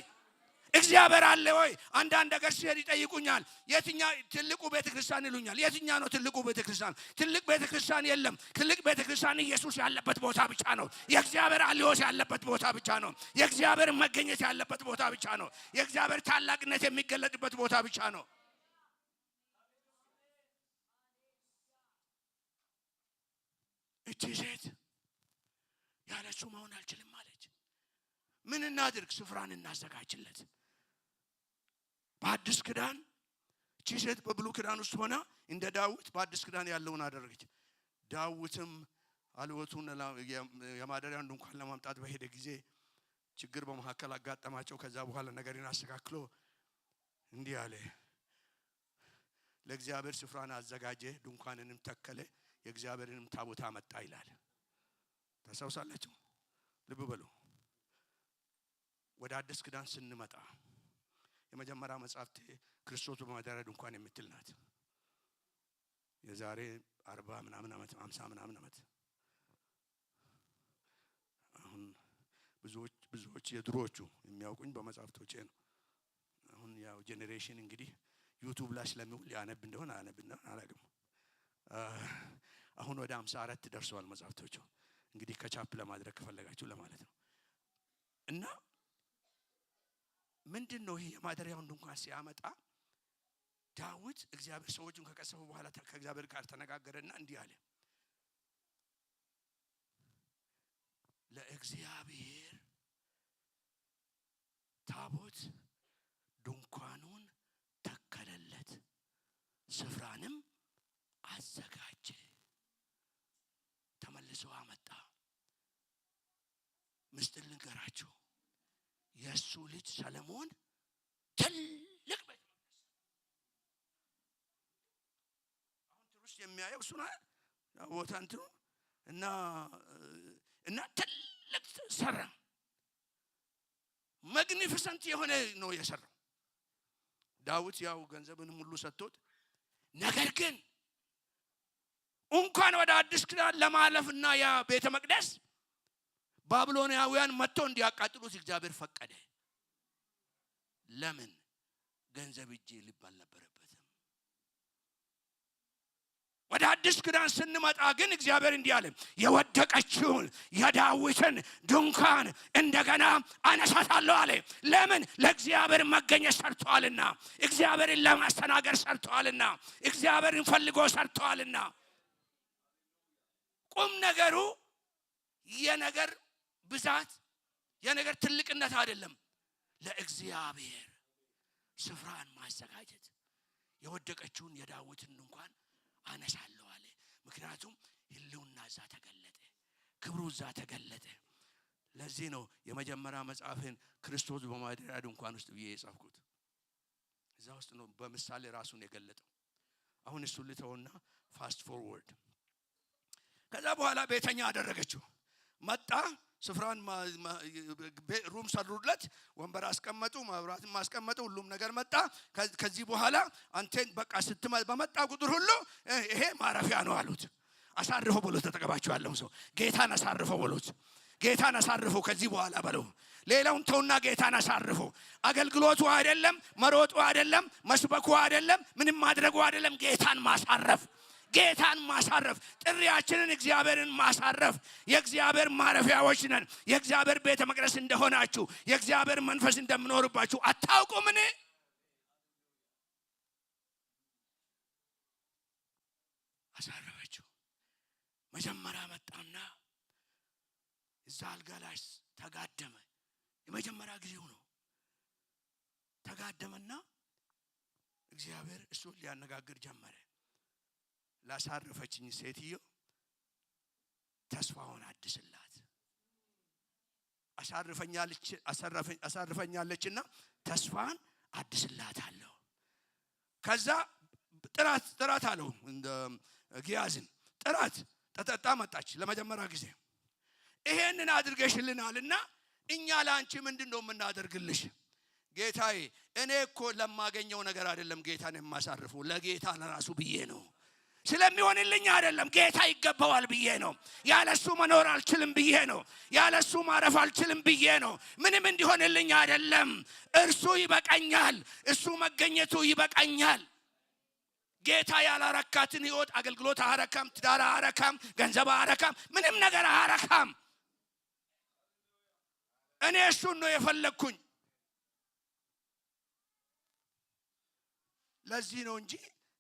እግዚአብሔር አለ ወይ? አንዳንድ ነገር ሲሄድ ይጠይቁኛል፣ የትኛው ትልቁ ቤተክርስቲያን ይሉኛል። የትኛው ነው ትልቁ ቤተክርስቲያን? ትልቅ ቤተክርስቲያን የለም። ትልቅ ቤተክርስቲያን ኢየሱስ ያለበት ቦታ ብቻ ነው። የእግዚአብሔር አልሆት ያለበት ቦታ ብቻ ነው። የእግዚአብሔር መገኘት ያለበት ቦታ ብቻ ነው። የእግዚአብሔር ታላቅነት የሚገለጥበት ቦታ ብቻ ነው። እቺ ሴት ያለችው መሆን አልችልም አለች። ምን እናድርግ? ስፍራን እናዘጋጅለት። በአዲስ ኪዳን እቺ ሴት በብሉይ ኪዳን ውስጥ ሆና እንደ ዳዊት በአዲስ ኪዳን ያለውን አደረገች። ዳዊትም አልወቱን የማደሪያውን ድንኳን ለማምጣት በሄደ ጊዜ ችግር በመካከል አጋጠማቸው። ከዛ በኋላ ነገርን አስተካክሎ እንዲህ አለ፣ ለእግዚአብሔር ስፍራን አዘጋጀ፣ ድንኳንንም ተከለ፣ የእግዚአብሔርንም ታቦት አመጣ ይላል። ታውሳላችሁ? ልብ በሉ። ወደ አዲስ ኪዳን ስንመጣ የመጀመሪያ መጽሐፍት ክርስቶስ በማደሪያ ድንኳን የምትል ናት። የዛሬ 40 ምናምን ዓመት 50 ምናምን ዓመት። አሁን ብዙዎች የድሮዎቹ የሚያውቁኝ በመጽሐፍቶቼ ነው። አሁን ያው ጄኔሬሽን እንግዲህ ዩቲዩብ ላይ ስለሚውል ያነብ እንደሆነ አላውቅም። አሁን ወደ 54 ደርሰዋል መጽሐፍቶቹ። እንግዲህ ከቻፕ ለማድረግ ከፈለጋችሁ ለማለት ነው። እና ምንድነው ይሄ የማደሪያውን ድንኳን ሲያመጣ ዳዊት እግዚአብሔር ሰዎችን ከቀሰፈ በኋላ ከእግዚአብሔር ጋር ተነጋገረና እንዲህ አለ፣ ለእግዚአብሔር ታቦት ድንኳኑን ተከለለት፣ ስፍራንም አዘጋጀ። ተመልሶ አመጣ። ምስጢር ልንገራችሁ፣ የእሱ ልጅ ሰለሞን ትልቅ ቤት አሁን ትሩስ የሚያየው እሱ ነው ቦታ እንትኑ እና ትልቅ ሰራ። ማግኒፊሰንት የሆነ ነው የሰራው። ዳዊት ያው ገንዘብንም ሁሉ ሰጥቶት፣ ነገር ግን እንኳን ወደ አዲስ ኪዳን ለማለፍና ያ ቤተ መቅደስ ባቢሎናውያን መጥተው እንዲያቃጥሉት እግዚአብሔር ፈቀደ። ለምን? ገንዘብ እጄ ሊባል ነበረበትም። ወደ አዲስ ኪዳን ስንመጣ ግን እግዚአብሔር እንዲህ አለ፣ የወደቀችውን የዳዊትን ድንኳን እንደገና አነሳታለሁ አለ። ለምን? ለእግዚአብሔር መገኘት ሰርተዋልና፣ እግዚአብሔርን ለማስተናገድ ሰርተዋልና፣ እግዚአብሔርን ፈልጎ ሰርተዋልና። ቁም ነገሩ የነገር ብዛት የነገር ትልቅነት አይደለም፣ ለእግዚአብሔር ስፍራን ማዘጋጀት። የወደቀችውን የዳዊትን ድንኳን አነሳለሁ አለ። ምክንያቱም ህልውና እዛ ተገለጠ፣ ክብሩ እዛ ተገለጠ። ለዚህ ነው የመጀመሪያ መጽሐፍን ክርስቶስ በማደሪያ ድንኳን ውስጥ ብዬ የጻፍኩት። እዛ ውስጥ ነው በምሳሌ ራሱን የገለጠው። አሁን እሱ ልተውና ፋስት ፎርወርድ። ከዛ በኋላ ቤተኛ አደረገችው። መጣ፣ ስፍራን ሩም ሰሩለት፣ ወንበር አስቀመጡ፣ መብራትም አስቀመጡ፣ ሁሉም ነገር መጣ። ከዚህ በኋላ አንተን በቃ በመጣ ቁጥር ሁሉ ይሄ ማረፊያ ነው አሉት። አሳርፈው ብሎ ተጠቀባችሁ ያለው ሰው ጌታን አሳርፈው ብሎት፣ ጌታን አሳርፈው ከዚህ በኋላ በለው። ሌላውን ተውና ጌታን አሳርፈው። አገልግሎቱ አይደለም፣ መሮጡ አይደለም፣ መስበኩ አይደለም፣ ምንም ማድረጉ አይደለም። ጌታን ማሳረፍ፣ ጌታን ማሳረፍ፣ ጥሪያችንን እግዚአብሔርን ማሳረፍ። የእግዚአብሔር ማረፊያዎች ነን። የእግዚአብሔር ቤተ መቅደስ እንደሆናችሁ የእግዚአብሔር መንፈስ እንደምኖርባችሁ አታውቁምን? አሳረፈችው። መጀመሪያ መጣና እዛ አልጋ ላይ ተጋደመ። የመጀመሪያ ጊዜው ነው። ተጋደመና እግዚአብሔር እሱን ሊያነጋግር ጀመረ። ላሳረፈችኝ ሴትዮ ተስፋውን አድስላት። አሳርፈኛለችና ተስፋን አድስላታለሁ። ከዛ ጥራት አለው እንደ ጊያዝን ጥራት ተጠጣ። መጣች ለመጀመሪያ ጊዜ። ይሄንን አድርገሽልናልና እኛ ላንቺ ምንድነው የምናደርግልሽ? ጌታዬ እኔ እኮ ለማገኘው ነገር አይደለም ጌታን የማሳርፈው፣ ለጌታ ለራሱ ብዬ ነው። ስለሚሆንልኝ አይደለም፣ ጌታ ይገባዋል ብዬ ነው። ያለሱ መኖር አልችልም ብዬ ነው። ያለሱ ማረፍ አልችልም ብዬ ነው። ምንም እንዲሆንልኝ አይደለም፣ እርሱ ይበቃኛል። እሱ መገኘቱ ይበቃኛል። ጌታ ያላረካትን ህይወት አገልግሎት አረካም፣ ትዳር አረካም፣ ገንዘብ አረካም፣ ምንም ነገር አረካም። እኔ እሱን ነው የፈለግኩኝ። ለዚህ ነው እንጂ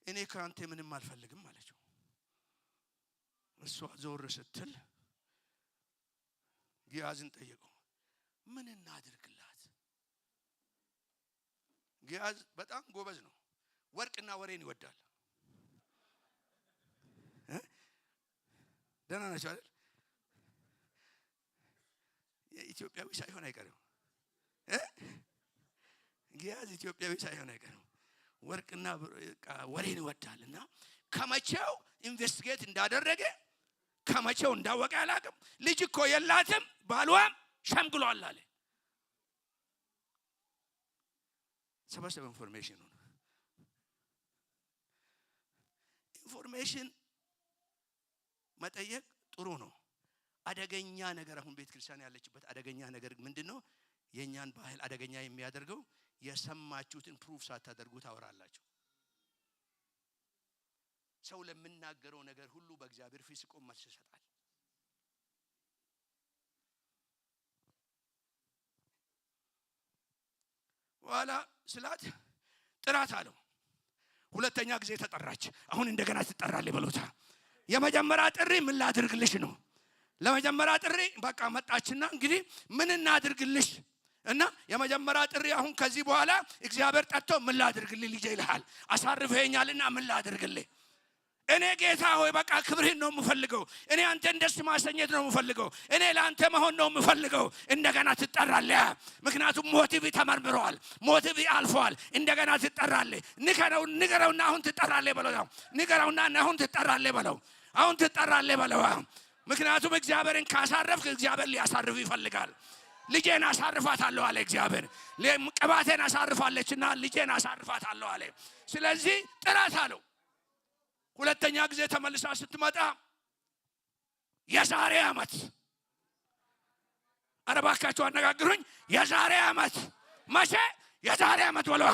እኔ ካንተ ምንም አልፈልግም አለችው። እሷ ዞር ስትል ጊያዝን ጠየቀው፣ ምን እናድርግላት? ጊያዝ በጣም ጎበዝ ነው። ወርቅና ወሬን ይወዳል። ደህና ናቸው አይደል? የኢትዮጵያዊ ሳይሆን አይቀርም። ጊያዝ ኢትዮጵያዊ ሳይሆን አይቀርም። ወርቅና ወሬን ይወዳልና ከመቼው ኢንቨስቲጌት እንዳደረገ ከመቼው እንዳወቀ አላውቅም። ልጅ እኮ የላትም፣ ባሏም ሸምግሏል አለ። ሰበሰበ ኢንፎርሜሽን መጠየቅ ጥሩ ነው። አደገኛ ነገር አሁን ቤተ ክርስቲያን ያለችበት አደገኛ ነገር ምንድነው? የኛን ባህል አደገኛ የሚያደርገው የሰማችሁትን ፕሩፍ ሳታደርጉ ታወራላችሁ። ሰው ለምናገረው ነገር ሁሉ በእግዚአብሔር ፊት ሲቆም መልስ ይሰጣል። ዋላ ስላት ጥራት አለው። ሁለተኛ ጊዜ ተጠራች። አሁን እንደገና ትጠራለች በሎታ። የመጀመሪያ ጥሪ ምን ላድርግልሽ ነው። ለመጀመሪያ ጥሪ በቃ መጣችና እንግዲህ ምን እናድርግልሽ እና የመጀመሪያ ጥሪ አሁን ከዚህ በኋላ እግዚአብሔር ጠርቶ ምን ላድርግልህ ልጄ ይልሃል። አሳርፈኛልና ምን ላድርግልህ? እኔ ጌታ ሆይ በቃ ክብርህን ነው የምፈልገው። እኔ አንተን ደስ ማሰኘት ነው የምፈልገው። እኔ ለአንተ መሆን ነው የምፈልገው። እንደገና ትጠራለህ። ምክንያቱም ሞቲቭ ተመርምሯል፣ ሞቲቭ አልፏል። እንደገና ትጠራለህ። ንገረውና አሁን ትጠራለህ በለው። ንገረውና አሁን ትጠራለህ በለው። አሁን ትጠራለህ በለው። ምክንያቱም እግዚአብሔርን ካሳረፍክ እግዚአብሔር ሊያሳርፍ ይፈልጋል። ልጄን አሳርፋታለሁ አለ እግዚአብሔር። ቅባቴን አሳርፋለችና ልጄን አሳርፋታለሁ አለ። ስለዚህ ጥራት አለው። ሁለተኛ ጊዜ ተመልሳ ስትመጣ የዛሬ ዓመት አረባካቸው አነጋግሩኝ። የዛሬ ዓመት መቼ? የዛሬ ዓመት ወለዋ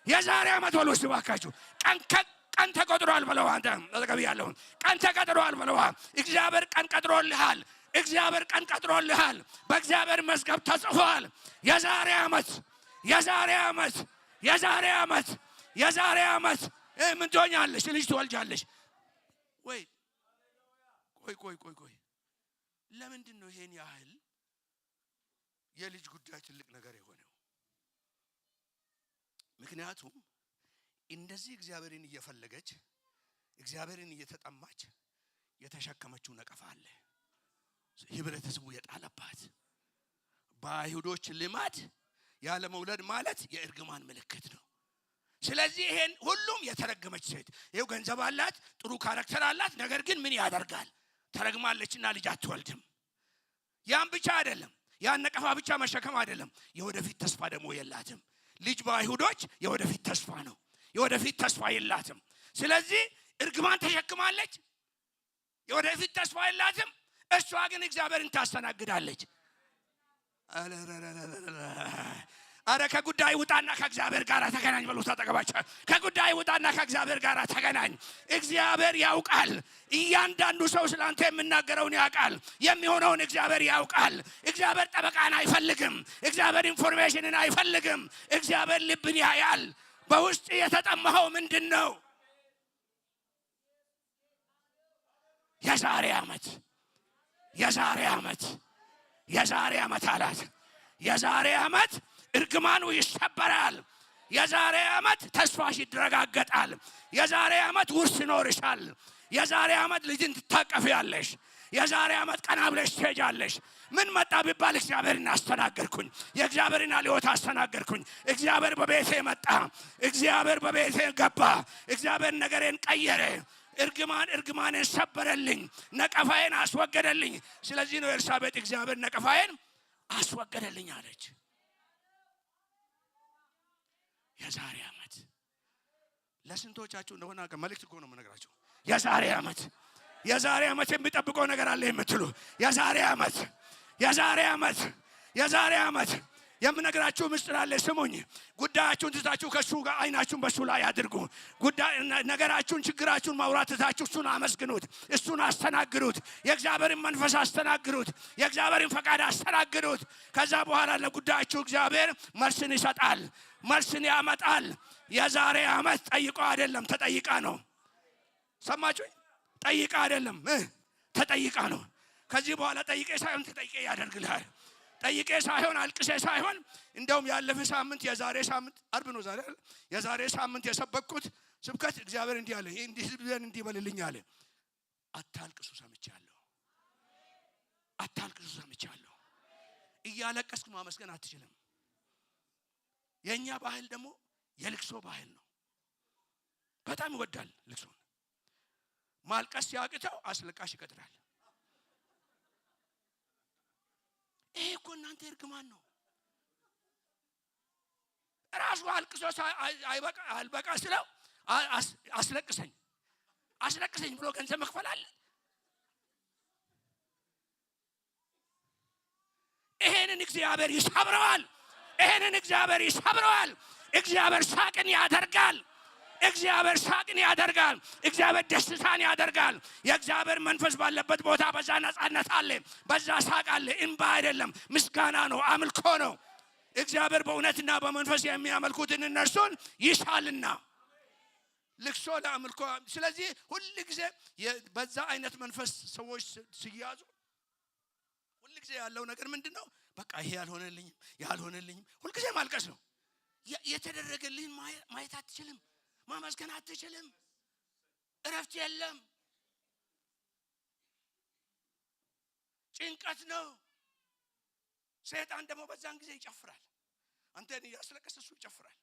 የዛሬ ዓመት ወለዋ ሲባካችሁ ቀን ተቆጥሯል በለው። አንተ ለተቀበል ያለው ቀን ተቆጥሯል በለው። እግዚአብሔር ቀን ቀጥሮልሃል። እግዚአብሔር ቀን ቀጥሮልሃል። በእግዚአብሔር መዝገብ ተጽፏል። የዛሬ ዓመት የዛሬ ዓመት የዛሬ ዓመት የዛሬ ዓመት ምን ትሆኛለሽ? ልጅ ትወልጃለሽ ወይ? ቆይ ለምንድን ነው ይሄን ያህል የልጅ ጉዳይ ትልቅ ነገር የሆነው? ምክንያቱም እንደዚህ እግዚአብሔርን እየፈለገች እግዚአብሔርን እየተጠማች የተሸከመችው ነቀፋ አለ። ህብረተሰቡ የጣለባት በአይሁዶች ልማድ ያለ መውለድ ማለት የእርግማን ምልክት ነው። ስለዚህ ይሄን ሁሉም የተረገመች ሴት ይሄው ገንዘብ አላት፣ ጥሩ ካራክተር አላት። ነገር ግን ምን ያደርጋል? ተረግማለችና ልጅ አትወልድም። ያን ብቻ አይደለም፣ ያን ነቀፋ ብቻ መሸከም አይደለም፣ የወደፊት ተስፋ ደግሞ የላትም። ልጅ በአይሁዶች የወደፊት ተስፋ ነው። የወደፊት ተስፋ የላትም። ስለዚህ እርግማን ተሸክማለች፣ የወደፊት ተስፋ የላትም። እሷ ግን እግዚአብሔርን ታስተናግዳለች። አረ ከጉዳይ ውጣና ከእግዚአብሔር ጋር ተገናኝ ብሎ ተጠቀባቸው። ከጉዳይ ውጣና ከእግዚአብሔር ጋር ተገናኝ። እግዚአብሔር ያውቃል። እያንዳንዱ ሰው ስላንተ የሚናገረውን ያውቃል። የሚሆነውን እግዚአብሔር ያውቃል። እግዚአብሔር ጠበቃን አይፈልግም። እግዚአብሔር ኢንፎርሜሽንን አይፈልግም። እግዚአብሔር ልብን ያያል። በውስጥ የተጠማኸው ምንድነው? የዛሬ ዓመት የዛሬ ዓመት የዛሬ ዓመት አላት። የዛሬ ዓመት እርግማኑ ይሰበራል። የዛሬ ዓመት ተስፋሽ ይረጋገጣል። የዛሬ ዓመት ውርስ ይኖርሻል። የዛሬ ዓመት ልጅን ትታቀፊያለሽ። የዛሬ ዓመት ቀና ብለሽ ትሄጃለሽ። ምን መጣ ቢባል እግዚአብሔርን አስተናገርኩኝ። የእግዚአብሔርን ሕይወት አስተናገርኩኝ። እግዚአብሔር በቤቴ መጣ። እግዚአብሔር በቤቴ ገባ። እግዚአብሔር ነገሬን ቀየረ። እርግማኔን ሰበረልኝ። ነቀፋዬን አስወገደልኝ። ስለዚህ ነው ኤልሳቤጥ እግዚአብሔር ነቀፋዬን አስወገደልኝ አለች። የዛሬ ዓመት ለስንቶቻችሁ እንደሆነ መልእክት እኮ ነው የምነግራችሁ። የዛሬ ዓመት የሚጠብቀው ነገር አለ የምትሉ የዛሬ ዓመት የምነግራችሁ ምስጢር አለ። ስሙኝ። ጉዳያችሁን ትታችሁ ከሱ ጋር አይናችሁን በሱ ላይ አድርጉ። ነገራችሁን፣ ችግራችሁን ማውራት ትታችሁ እሱን አመስግኑት። እሱን አስተናግዱት። የእግዚአብሔርን መንፈስ አስተናግዱት። የእግዚአብሔርን ፈቃድ አስተናግዱት። ከዛ በኋላ ለጉዳያችሁ እግዚአብሔር መልስን ይሰጣል። መልስን ያመጣል። የዛሬ ዓመት ጠይቆ አይደለም ተጠይቃ ነው። ሰማችሁ? ጠይቃ አይደለም ተጠይቃ ነው። ከዚህ በኋላ ጠይቄ ሳይሆን ተጠይቄ ያደርግልሃል። ጠይቄ ሳይሆን አልቅሴ ሳይሆን እንደውም ያለፈ ሳምንት የዛሬ ሳምንት አርብ ነው ዛሬ የዛሬ ሳምንት የሰበኩት ስብከት እግዚአብሔር እንዲህ አለ፣ እንዲህ በልልኝ አለ። አታልቅሱ ሰምቻለሁ። እያለቀስክ ማመስገን አትችልም። የኛ ባህል ደግሞ የልቅሶ ባህል ነው። በጣም ይወዳል ልቅሶን። ማልቀስ ሲያቅተው አስለቃሽ ይቀጥራል። ይሄ እኮ እናንተ እርግማን ነው። ራሱ አልቅሶ አልበቃ ስለው አስለቅሰኝ ብሎ ገንዘብ መክፈል አለ። ይሄንን እግዚአብሔር ይሰብረዋል። እግዚአብሔር ሳቅን ያደርጋል። እግዚአብሔር ሳቅን ያደርጋል። እግዚአብሔር ደስታን ያደርጋል። የእግዚአብሔር መንፈስ ባለበት ቦታ በዛ ነፃነት አለ፣ በዛ ሳቅ አለ። እንባ አይደለም፣ ምስጋና ነው፣ አምልኮ ነው። እግዚአብሔር በእውነትና በመንፈስ የሚያመልኩትን እነርሱን ይሻልና ልክሶ ለአምልኮ። ስለዚህ ሁሉ ጊዜ በዛ አይነት መንፈስ ሰዎች ሲያዙ ሁሉ ጊዜ ያለው ነገር ምንድነው? በቃ ይሄ ያልሆነልኝም ሁሉ ጊዜ ማልቀስ ነው። የተደረገልህን ማየት አትችልም፣ ማመስገን አትችልም፣ እረፍት የለም፣ ጭንቀት ነው። ሰይጣን ደግሞ በዛን ጊዜ ይጨፍራል። አንተን ያስለቀሰ እሱ ይጨፍራል።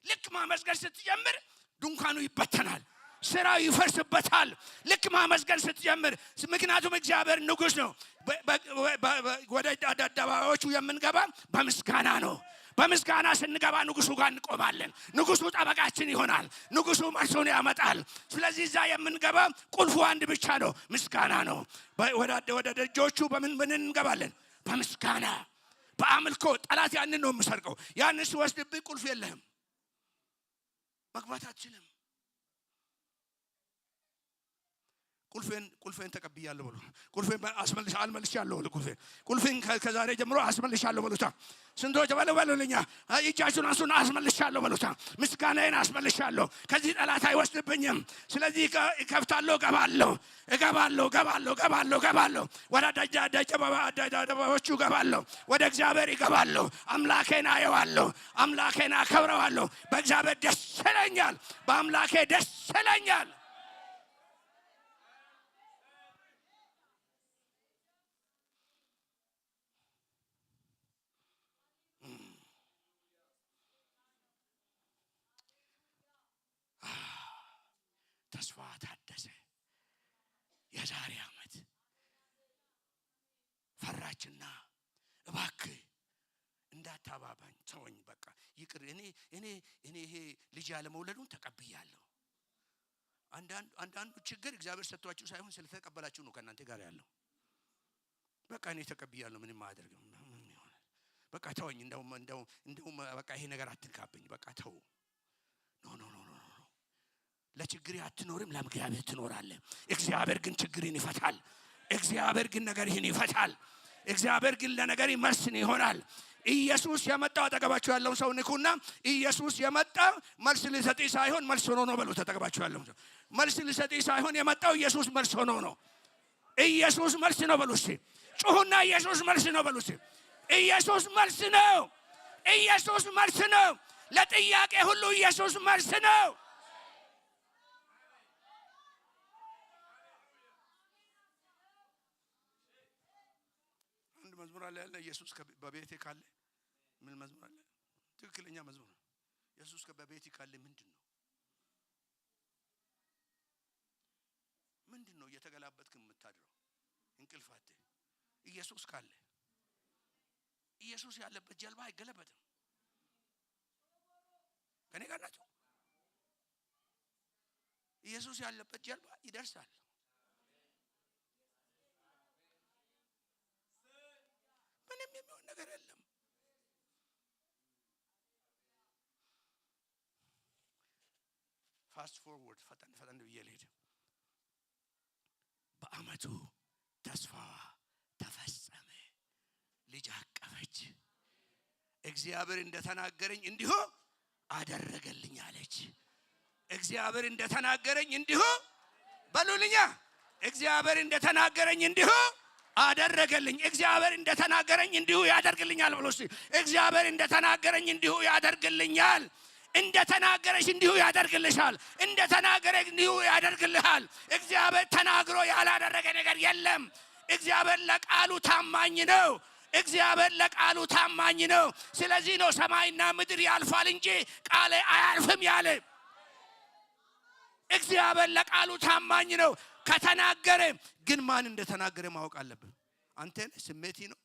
ልክ ማመስገን ስትጀምር ድንኳኑ ይበተናል፣ ስራው ይፈርስበታል። ልክ ማመስገን ስትጀምር፣ ምክንያቱም እግዚአብሔር ንጉሥ ነው። ወደ አደባባዮቹ የምንገባ በምስጋና ነው። በምስጋና ስንገባ ንጉሱ ጋር እንቆማለን። ንጉሱ ጠበቃችን ይሆናል። ንጉሱ መልሱን ያመጣል። ስለዚህ እዛ የምንገባ ቁልፉ አንድ ብቻ ነው፣ ምስጋና ነው። ወደ ደጆቹ በምን እንገባለን? በምስጋና በአምልኮ። ጠላት ያንን ነው የምሰርቀው። ያንን ሲወስድብህ ቁልፍ የለህም፣ መግባት አትችልም። ቁልፌን ተቀብያለሁ ብሎ ቁልፌን አስመልሻለሁ ብሎ ቁልፌን ከዛሬ ጀምሮ አስመልሻለሁ ብሎታ። ስንቶች በሉልኛ እጃችሁን አንሱና አስመልሻለሁ ብሎታ። ምስጋናዬን አስመልሻለሁ፣ ከዚህ ጠላት አይወስድብኝም። ስለዚህ እከፍታለሁ፣ እገባለሁ። ወደ ደጃደባዎቹ እገባለሁ፣ ወደ እግዚአብሔር እገባለሁ። አምላኬን አየዋለሁ፣ አምላኬን አከብረዋለሁ። በእግዚአብሔር ደስ ይለኛል፣ በአምላኬ ደስ ይለኛል። ተስፋ ታደሰ የዛሬ ዓመት ፈራችና እባክህ እንዳታባባኝ ተወኝ፣ በቃ ይቅር። እኔ ይሄ ልጅ ያለ መውለዱን ተቀብያለሁ። አንዳንዱ ችግር እግዚአብሔር ሰጥቷችሁ ሳይሆን ስለተቀበላችሁ ነው ከእናንተ ጋር ያለው። በቃ እኔ ተቀብያለሁ፣ ምንም አያደርግም፣ ምን ይሆናል፣ በቃ ተወኝ፣ እንደው በቃ ይሄ ነገር አትንካብኝ፣ በቃ ተው። ኖ ለችግር አትኖርም፣ ለእግዚአብሔር ትኖራለህ። እግዚአብሔር ግን ችግርን ይፈታል። እግዚአብሔር ግን ነገርህን ይፈታል። እግዚአብሔር ግን ለነገር መልስን ይሆናል። ኢየሱስ የመጣው አጠገባችሁ ያለውን ሰው ንኩና፣ ኢየሱስ የመጣው መልስ ሊሰጥ ሳይሆን መልስ ሆኖ ነው በሉት። አጠገባችሁ ያለውን ሰው መልስ ሊሰጥ ሳይሆን የመጣው ኢየሱስ መልስ ሆኖ ነው። ኢየሱስ መልስ ነው በሉት። ጩሁና ኢየሱስ መልስ ነው በሉት። ኢየሱስ መልስ ነው። ኢየሱስ መልስ ነው። ለጥያቄ ሁሉ ኢየሱስ መልስ ነው። መዝሙር አለ ያለ ኢየሱስ በቤቴ ካለ ምን መዝሙር አለ? ትክክለኛ መዝሙር ነው። ኢየሱስ በቤቴ ካለ ምንድነው እየተገላበጥክ የምታድረው? እንቅልፋት ኢየሱስ ካለ፣ ኢየሱስ ያለበት ጀልባ አይገለበጥም። ከኔ ጋር ናቸው። ኢየሱስ ያለበት ጀልባ ይደርሳል። ምንም የሚሆን ነገር የለም። ፋስት ፎርወርድ ፈጠን ብዬ ልሄድ። በአመቱ ተስፋዋ ተፈጸመ፣ ልጅ አቀፈች። እግዚአብሔር እንደተናገረኝ እንዲሁ አደረገልኝ አለች። እግዚአብሔር እንደተናገረኝ እንዲሁ በሉልኛ። እግዚአብሔር እንደተናገረኝ እንዲሁ አደረገልኝ። እግዚአብሔር እንደተናገረኝ እንዲሁ ያደርግልኛል ብሎ እግዚአብሔር እንደተናገረኝ እንዲሁ ያደርግልኛል። እንደተናገረሽ እንዲሁ ያደርግልሻል። እንደተናገረሽ እንዲሁ ያደርግልሃል። እግዚአብሔር ተናግሮ ያላደረገ ነገር የለም። እግዚአብሔር ለቃሉ ታማኝ ነው። እግዚአብሔር ለቃሉ ታማኝ ነው። ስለዚህ ነው ሰማይና ምድር ያልፋል እንጂ ቃሌ አያልፍም ያለ። እግዚአብሔር ለቃሉ ታማኝ ነው። ከተናገረ ግን ማን እንደተናገረ ማወቅ አለብን። አንተ ስሜቲ ነው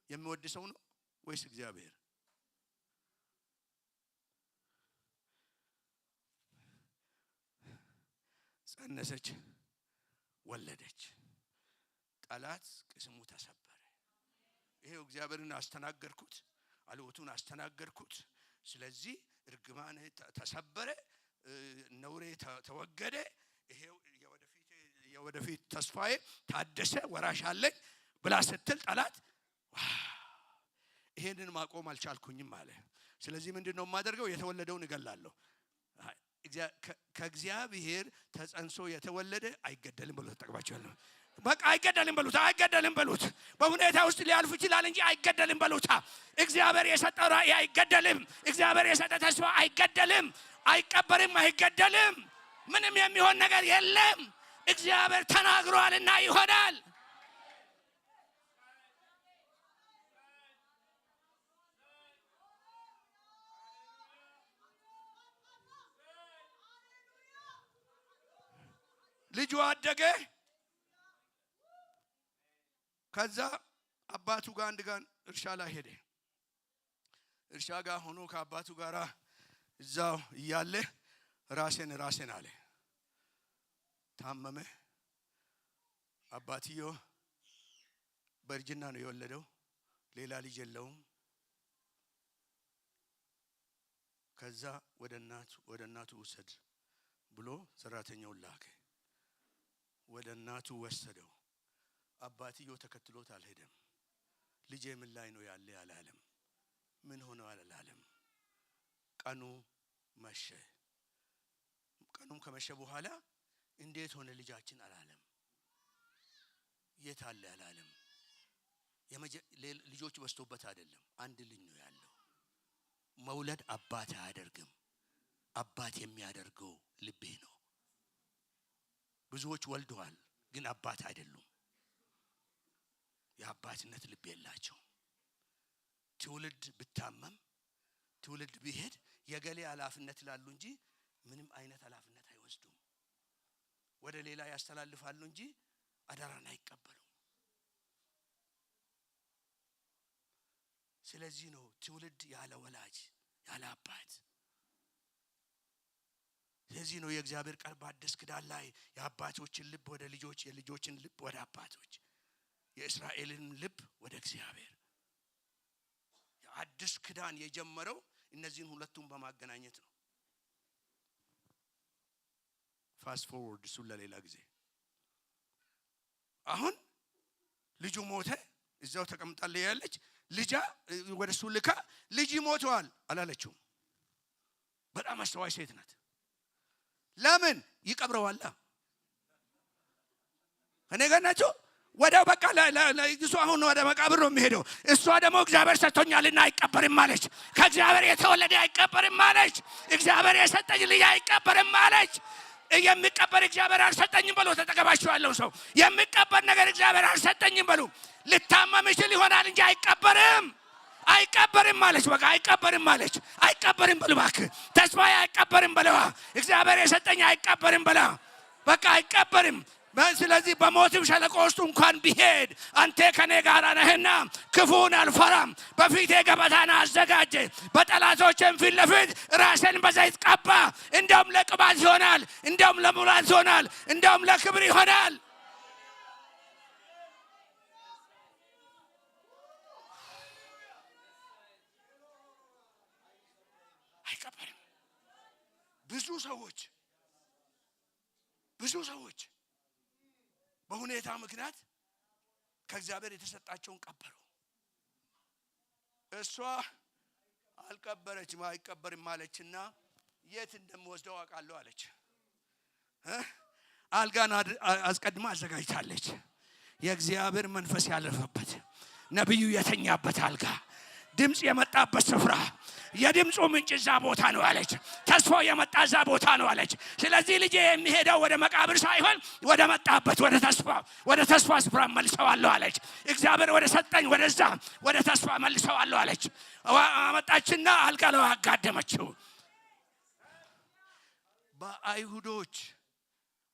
የሚወድ ሰው ነው ወይስ እግዚአብሔር? ጸነሰች፣ ወለደች። ጠላት ቅስሙ ተሰበረ። ይሄው እግዚአብሔርን አስተናገርኩት፣ አልወቱን አስተናገርኩት። ስለዚህ እርግማን ተሰበረ። ነውሬ ተወገደ። ይሄው የወደፊት ተስፋዬ ታደሰ፣ ወራሽ አለኝ ብላ ስትል ጠላት ይሄንን ማቆም አልቻልኩኝም አለ። ስለዚህ ምንድነው የማደርገው? የተወለደውን እገላለሁ። ከእግዚአብሔር ተጸንሶ የተወለደ አይገደልም ብሎ ተጠቅባቸዋል። በቃ አይገደልም በሉት፣ አይገደልም በሉት። በሁኔታ ውስጥ ሊያልፍ ይችላል እንጂ አይገደልም በሉት። እግዚአብሔር የሰጠው ራእይ አይገደልም። እግዚአብሔር የሰጠው ተስፋ አይገደልም፣ አይቀበርም፣ አይገደልም። ምንም የሚሆን ነገር የለም። እግዚአብሔር ተናግሯልና ይሆናል። ልጁ አደገ። ከዛ አባቱ ጋር አንድ ቀን እርሻ ላይ ሄደ። እርሻ ጋር ሆኖ ከአባቱ ጋር እዛው እያለ ራሴን አለ። ታመመ። አባትዮ በእርጅና ነው የወለደው፣ ሌላ ልጅ የለውም። ከዛ ወደ እናቱ ውሰድ ብሎ ሰራተኛውን ላከ። ወደ እናቱ ወሰደው። አባትዮ ተከትሎት አልሄደም። ልጄ ምን ላይ ነው ያለ አላለም። ምን ሆነው አላለም። ቀኑ መሸ። ቀኑም ከመሸ በኋላ እንዴት ሆነ ልጃችን አላለም። የት አለ አላለም። ልጆች በዝቶበት አይደለም፣ አንድ ልጅ ነው ያለው። መውለድ አባት አያደርግም። አባት የሚያደርገው ልቤ ነው። ብዙዎች ወልደዋል ግን አባት አይደሉም። የአባትነት ልብ የላቸው። ትውልድ ብታመም ትውልድ ቢሄድ የገሌ ኃላፊነት ይላሉ እንጂ ምንም አይነት ኃላፊነት አይወስዱም። ወደ ሌላ ያስተላልፋሉ እንጂ አደራን አይቀበሉም። ስለዚህ ነው ትውልድ ያለ ወላጅ ያለ አባት። ስለዚህ ነው የእግዚአብሔር ቃል በአዲስ ኪዳን ላይ የአባቶችን ልብ ወደ ልጆች፣ የልጆችን ልብ ወደ አባቶች፣ የእስራኤልን ልብ ወደ እግዚአብሔር። የአዲስ ኪዳን የጀመረው እነዚህን ሁለቱን በማገናኘት ነው። ፋስት ፎርወርድ እሱን ለሌላ ጊዜ። አሁን ልጁ ሞተ። እዛው ተቀምጣለች ያለች ልጃ ወደ እሱ ልካ ልጅ ሞቷል አላለችውም። በጣም አስተዋይ ሴት ናት። ለምን ይቀብረዋል? እኔ ጋር ናቸው። ወዲያው በቃ እሱ አሁን ወደ መቃብር ነው የሚሄደው። እሷ ደግሞ እግዚአብሔር ሰጥቶኛልና አይቀበርም አለች። ከእግዚአብሔር የተወለደ አይቀበርም አለች። እግዚአብሔር የሰጠኝ ልጅ አይቀበርም አለች። የሚቀበር እግዚአብሔር አልሰጠኝም በሉ። ተጠቀባችሁ ያለው ሰው የሚቀበር ነገር እግዚአብሔር አልሰጠኝም በሉ። ልታመም ይችል ይሆናል እንጂ አይቀበርም። አይቀበርም ማለች። በቃ አይቀበርም ማለች። አይቀበርም በሉ እባክህ። ተስፋዬ አይቀበርም በለዋ። እግዚአብሔር የሰጠኝ አይቀበርም በላ። በቃ አይቀበርም። ስለዚህ በሞትም ሸለቆ ውስጥ እንኳን ቢሄድ አንተ ከኔ ጋር ነህና ክፉን አልፈራም። በፊቴ ገበታን አዘጋጀ፣ በጠላቶቼም ፊት ለፊት ራሴን በዘይት ቀባ። እንደውም ለቅባት ይሆናል፣ እንደውም ለሙላት ይሆናል፣ እንደውም ለክብር ይሆናል። አይቀበርም። ብዙ ሰዎች በሁኔታ ምክንያት ከእግዚአብሔር የተሰጣቸውን ቀበሩ። እሷ አልቀበረችም። አይቀበርም አለችና የት እንደምወስደው አውቃለሁ አለች። አልጋን አስቀድማ አዘጋጅታለች። የእግዚአብሔር መንፈስ ያለፈበት ነብዩ የተኛበት አልጋ፣ ድምጽ የመጣበት ስፍራ፣ የድምጹ ምንጭ እዛ ቦታ ነው አለች። ተስፋው የመጣ እዛ ቦታ ነው አለች። ስለዚህ ልጄ የሚሄደው ወደ መቃብር ሳይሆን ወደ መጣበት ወደ ተስፋ ስፍራ መልሰዋለሁ አለች። እግዚአብሔር ወደ ሰጠኝ ወደዛ ወደ ተስፋ መልሰዋለሁ አለች። አመጣችና አልጋ ላይ አጋደመችው። በአይሁዶች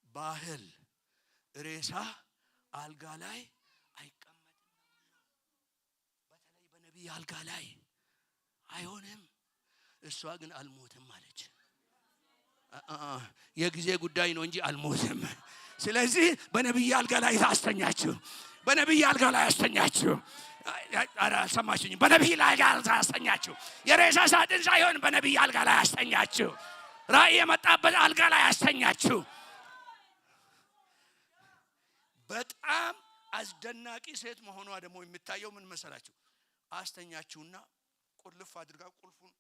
ባህል ሬሳ አልጋ ላይ አይቀመጥም። በተለይ በነቢይ አልጋ ላይ አይሆንም። እሷ ግን አልሞትም አለች። የጊዜ ጉዳይ ነው እንጂ አልሞትም። ስለዚህ በነቢይ አልጋ ላይ አስተኛችሁ። በነቢይ አልጋ ላይ አስተኛችሁ። አልሰማችሁኝም? በነቢይ አልጋ ላይ አስተኛችሁ። የሬሳ ሳጥን ሳይሆን በነቢይ አልጋ ላይ አስተኛችሁ። ራእይ የመጣበት አልጋ ላይ አስተኛችሁ። በጣም አስደናቂ ሴት መሆኗ ደግሞ የሚታየው ምን መሰላችሁ? አስተኛችሁና ቁልፍ አድርጋ ቁልፉን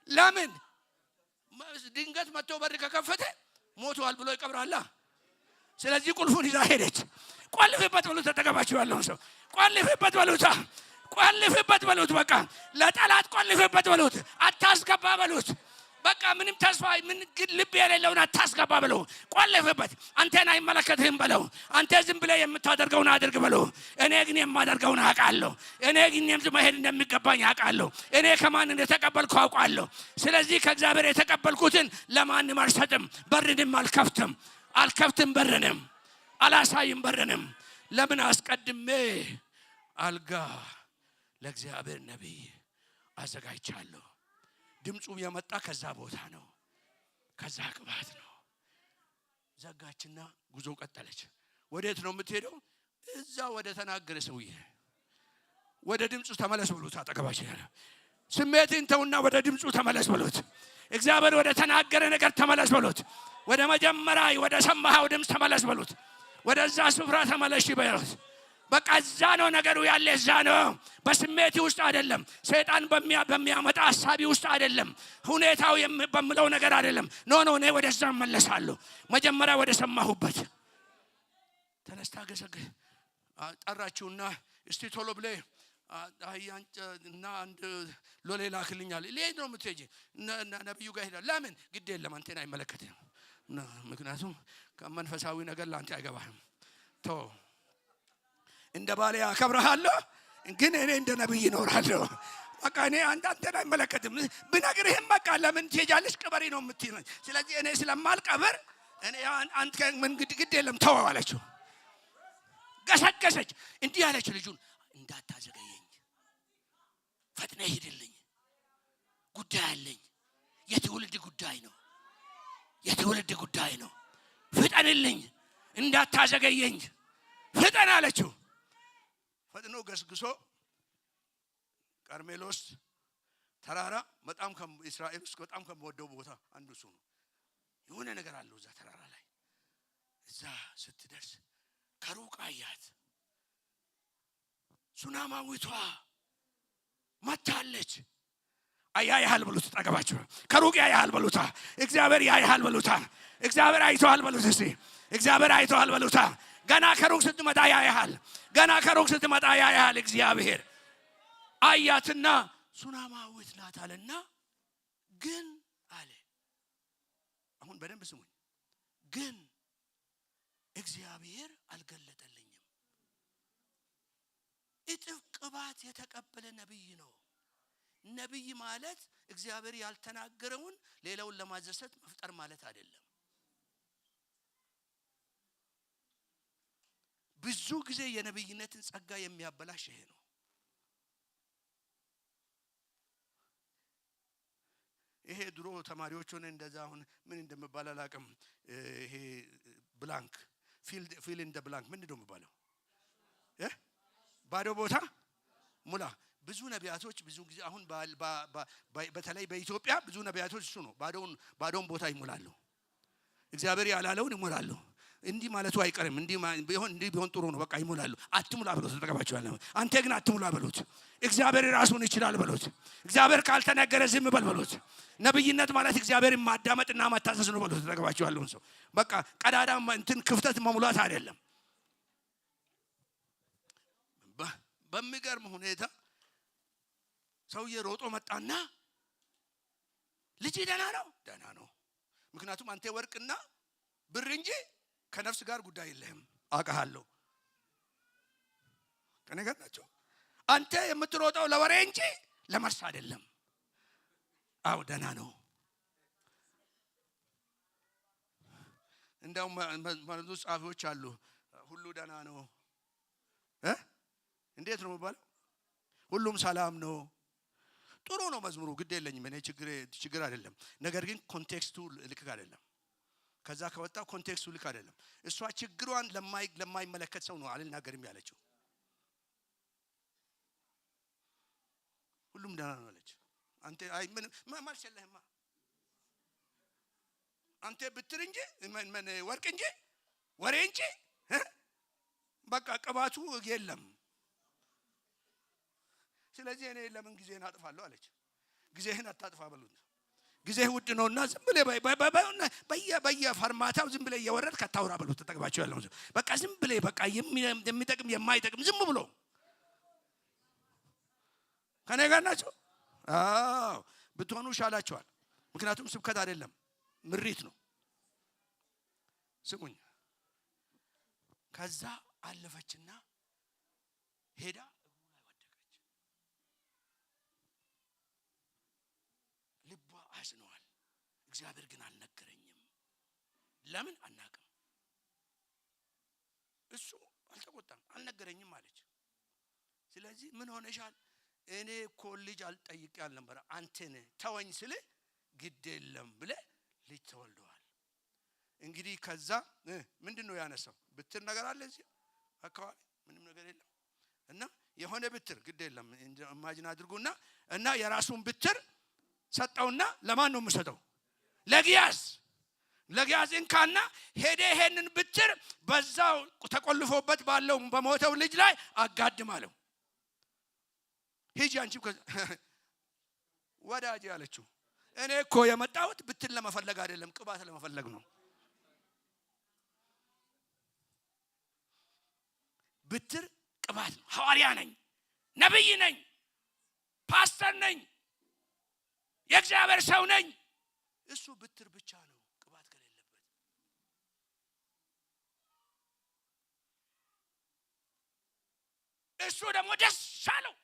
ለምን ድንገት መጥቶ በር ከከፈተ ሞቷል ብሎ ይቀብራላ። ስለዚህ ቁልፉን ይዛ ሄደች። ቆልፍበት ብሉት። ተጠቀማችሁ ያለውን ሰው ቆልፍበት በሉት። ቆልፍበት በሉት። በቃ ለጠላት ቆልፍበት በሉት። አታስገባ በሉት። በቃ ምንም ተስፋ ምን ልብ የሌለውን አታስገባ በለው። ቆልፍበት። አንተን አይመለከትህም በለው። አንተ ዝም ብለህ የምታደርገውን አድርግ በለው። እኔ ግን የማደርገውን አውቃለሁ። እኔ ግን መሄድ እንደሚገባኝ አውቃለሁ። እኔ ከማን እንደተቀበልኩ አውቃለሁ። ስለዚህ ከእግዚአብሔር የተቀበልኩትን ለማንም አልሰጥም። በርንም አልከፍትም በርንም አላሳይም በርንም። ለምን አስቀድሜ አልጋ ለእግዚአብሔር ነቢይ አዘጋጅቻለሁ። ድምፁ የመጣ ከዛ ቦታ ነው። ከዛ ቅባት ነው። ዘጋችና ጉዞ ቀጠለች። ወዴት ነው የምትሄደው? እዛ ወደ ተናገረ ሰውዬ ወደ ድምፁ ተመለስ ብሉት። አጠገባችሁ ያለ ስሜትን ተውና ወደ ድምፁ ተመለስ ብሉት። እግዚአብሔር ወደ ተናገረ ነገር ተመለስ ብሉት። ወደ መጀመሪያ ወደ ሰማኸው ድምፅ ተመለስ ብሉት። ወደዛ ስፍራ ተመለሽ በሉት። በቃ እዛ ነው ነገሩ ያለ። እዛ ነው። በስሜት ውስጥ አይደለም። ሰይጣን በሚያመጣ ሐሳቢ ውስጥ አይደለም። ሁኔታው በሚለው ነገር አይደለም። ኖ እኔ ወደዛ እመለሳለሁ። መጀመሪያ ወደ ሰማሁበት ተነስታ ገሰገሰ። ጠራችውና እስቲ ቶሎ ብለህ አህያና አንድ ሎሌ ላክልኛል። ልሄድ ነው የምትሄጂ? ነብዩ ጋር ሄዳ። ለምን? ግድ የለም አንተን አይመለከትም። ምክንያቱም ከመንፈሳዊ ነገር ላንተ አይገባህም። ቶ እንደ ባሌ አከብርሃለሁ፣ ግን እኔ እንደ ነብይ እኖራለሁ። በቃ እኔ አንተን አይመለከትም ብነግርህም በቃ ለምን ትሄጃለሽ? ቅበሪ ነው የምትይኝ። ስለዚህ እኔ ስለማልቀብር እኔ አንተ ምን ግድ የለም ተወው አለችው። ገሰገሰች። እንዲህ አለች ልጁን፣ እንዳታዘገየኝ፣ ፈጥነህ ሂድልኝ፣ ጉዳይ አለኝ። የትውልድ ጉዳይ ነው። የትውልድ ጉዳይ ነው። ፍጠንልኝ፣ እንዳታዘገየኝ ፍጠን አለችው። ፈጥኖ ገስግሶ ቀርሜሎስ ተራራ በጣም እስራኤል ውስጥ በጣም ከምወደው ቦታ አንዱ እሱ ነው። የሆነ ነገር አለው እዛ ተራራ ላይ። እዛ ስትደርስ ከሩቅ አያት። ሱናማዊቷ መታለች። ያያሃል በሉት። ጠገባችሁ ከሩቅ ያያሃል በሉታ። እግዚአብሔር ያያሃል በሉታ። እግዚአብሔር አይቶሃል በሉት። እስቲ እግዚአብሔር አይቶሃል በሉታ። ገና ከሩቅ ስትመጣ ያያሃል። ገና ከሩቅ ስትመጣ ያያሃል። እግዚአብሔር አያትና ሱናማዊት ናት አለና ግን አለ። አሁን በደንብ ስሙኝ። ግን እግዚአብሔር አልገለጠልኝም። እጥፍ ቅባት የተቀበለ ነብይ ነው። ነብይ ማለት እግዚአብሔር ያልተናገረውን ሌላውን ለማዘሰት መፍጠር ማለት አይደለም። ብዙ ጊዜ የነብይነትን ጸጋ የሚያበላሽ ይሄ ነው። ይሄ ድሮ ተማሪዎች ሆነ እንደዛ አሁን ምን እንደምባል አላውቅም። ይሄ ብላንክ ፊል ኢን ደ ብላንክ ምን እንደው የሚባለው ባዶ ቦታ ሙላ። ብዙ ነቢያቶች ብዙ ጊዜ አሁን በተለይ በኢትዮጵያ ብዙ ነቢያቶች እሱ ነው ባዶን ቦታ ይሞላሉ። እግዚአብሔር ያላለውን ይሞላሉ። እንዲህ ማለቱ አይቀርም። እንዲህ ቢሆን ጥሩ ነው። በቃ ይሞላሉ። አትሙላ ብሎት ተጠቀማችኋል። አንተ ግን አትሙላ ብሎት። እግዚአብሔር ራሱን ይችላል ብሎት። እግዚአብሔር ካልተነገረ ዝም በል ብሎት። ነብይነት ማለት እግዚአብሔርን ማዳመጥና ማታዘዝ ነው ብሎት ተጠቀማችኋል። ሰው በቃ ቀዳዳ እንትን ክፍተት መሙላት አይደለም። በሚገርም ሁኔታ ሰውዬ ሮጦ መጣና ልጅ ደህና ነው። ምክንያቱም አንተ ወርቅና ብር እንጂ ከነፍስ ጋር ጉዳይ የለህም። አውቃለሁ። ከነገር ናቸው። አንተ የምትሮጠው ለወሬ እንጂ ለመርስ አይደለም። አው ደህና ነው። እንደውም ብዙ ጻፊዎች አሉ። ሁሉ ደህና ነው እንዴት ነው የሚባለው? ሁሉም ሰላም ነው። ጥሩ ነው መዝሙሩ፣ ግድ የለኝም እኔ ችግር አይደለም። ነገር ግን ኮንቴክስቱ ልክ አይደለም። ከዛ ከወጣ ኮንቴክስቱ ልክ አይደለም። እሷ ችግሯን ለማይመለከት ሰው ነው አልናገርም ያለችው። ሁሉም ደህና ነው አለች። አንተ አይ ምን ማልሽ የለህማ አንተ ብትር እንጂ ምን ወርቅ እንጂ ወሬ እንጂ በቃ ቅባቱ የለም። ስለዚህ እኔ ለምን ጊዜን አጥፋለሁ አለች። ጊዜህን አታጥፋ በሉት። ጊዜህ ውድ ነውና ዝም ብለህ በየፈርማታው ዝም ብለህ እየወረድክ አታውራ በሉት። ተጠቅባቸው ያለው በቃ ዝም ብለህ በቃ የሚጠቅም የማይጠቅም ዝም ብሎ ከኔ ጋር ናቸው። አዎ ብትሆኑ ይሻላችኋል። ምክንያቱም ስብከት አይደለም ምሪት ነው። ስሙኝ። ከዛ አለፈችና ሄዳ ልቧ አዝኗል። እግዚአብሔር ግን አልነገረኝም። ለምን አናውቅም። እሱ አልተቆጣም፣ አልነገረኝም አለች። ስለዚህ ምን ሆነሻል? እኔ እኮ ልጅ አልጠይቅ ያልነበረ አንተን ተወኝ ስለ ግድ የለም ብለ ልጅ ተወልደዋል። እንግዲህ ከዛ ምንድነው ያነሳው? ብትር ነገር አለ እዚህ አካባቢ ምንም ነገር የለም እና የሆነ ብትር ግድ የለም ኢማጂን አድርጉና እና የራሱን ብትር ሰጠውና ለማን ነው የምሰጠው? ለጊያዝ እንካና ሄደ ይሄንን ብትር በዛው ተቆልፎበት ባለው በሞተው ልጅ ላይ አጋድማለው። ሂጂ አንቺ ወዳጅ ያለችው እኔ እኮ የመጣሁት ብትር ለመፈለግ አይደለም ቅባት ለመፈለግ ነው። ብትር ቅባት ነው። ሐዋርያ ነኝ፣ ነብይ ነኝ፣ ፓስተር ነኝ፣ የእግዚአብሔር ሰው ነኝ። እሱ ብትር ብቻ ነው ቅባት ከሌለበት። እሱ ደግሞ ደስ አለው።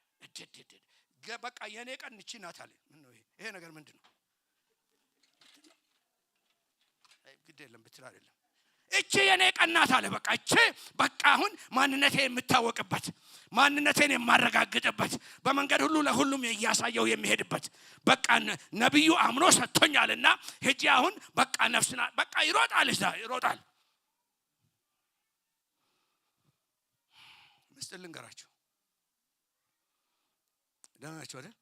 በቃ የኔ ቀን እቺ ናት አለ። ምን ነው ይሄ ነገር ምንድነው? ግድ የለም ብትር አይደለም እቺ የኔ ቀን ናት አለ። በቃ እቺ በቃ አሁን ማንነቴን የምታወቅበት ማንነቴን የማረጋግጥበት በመንገድ ሁሉ ለሁሉም ያያሳየው የሚሄድበት በቃ ነብዩ አምኖ ሰጥቶኛልና ሄጂ አሁን በቃ ነፍስና በቃ ይሮጣል ይሮጣል። ምስጢር ልንገራችሁ። ደህና ናችሁ አይደል?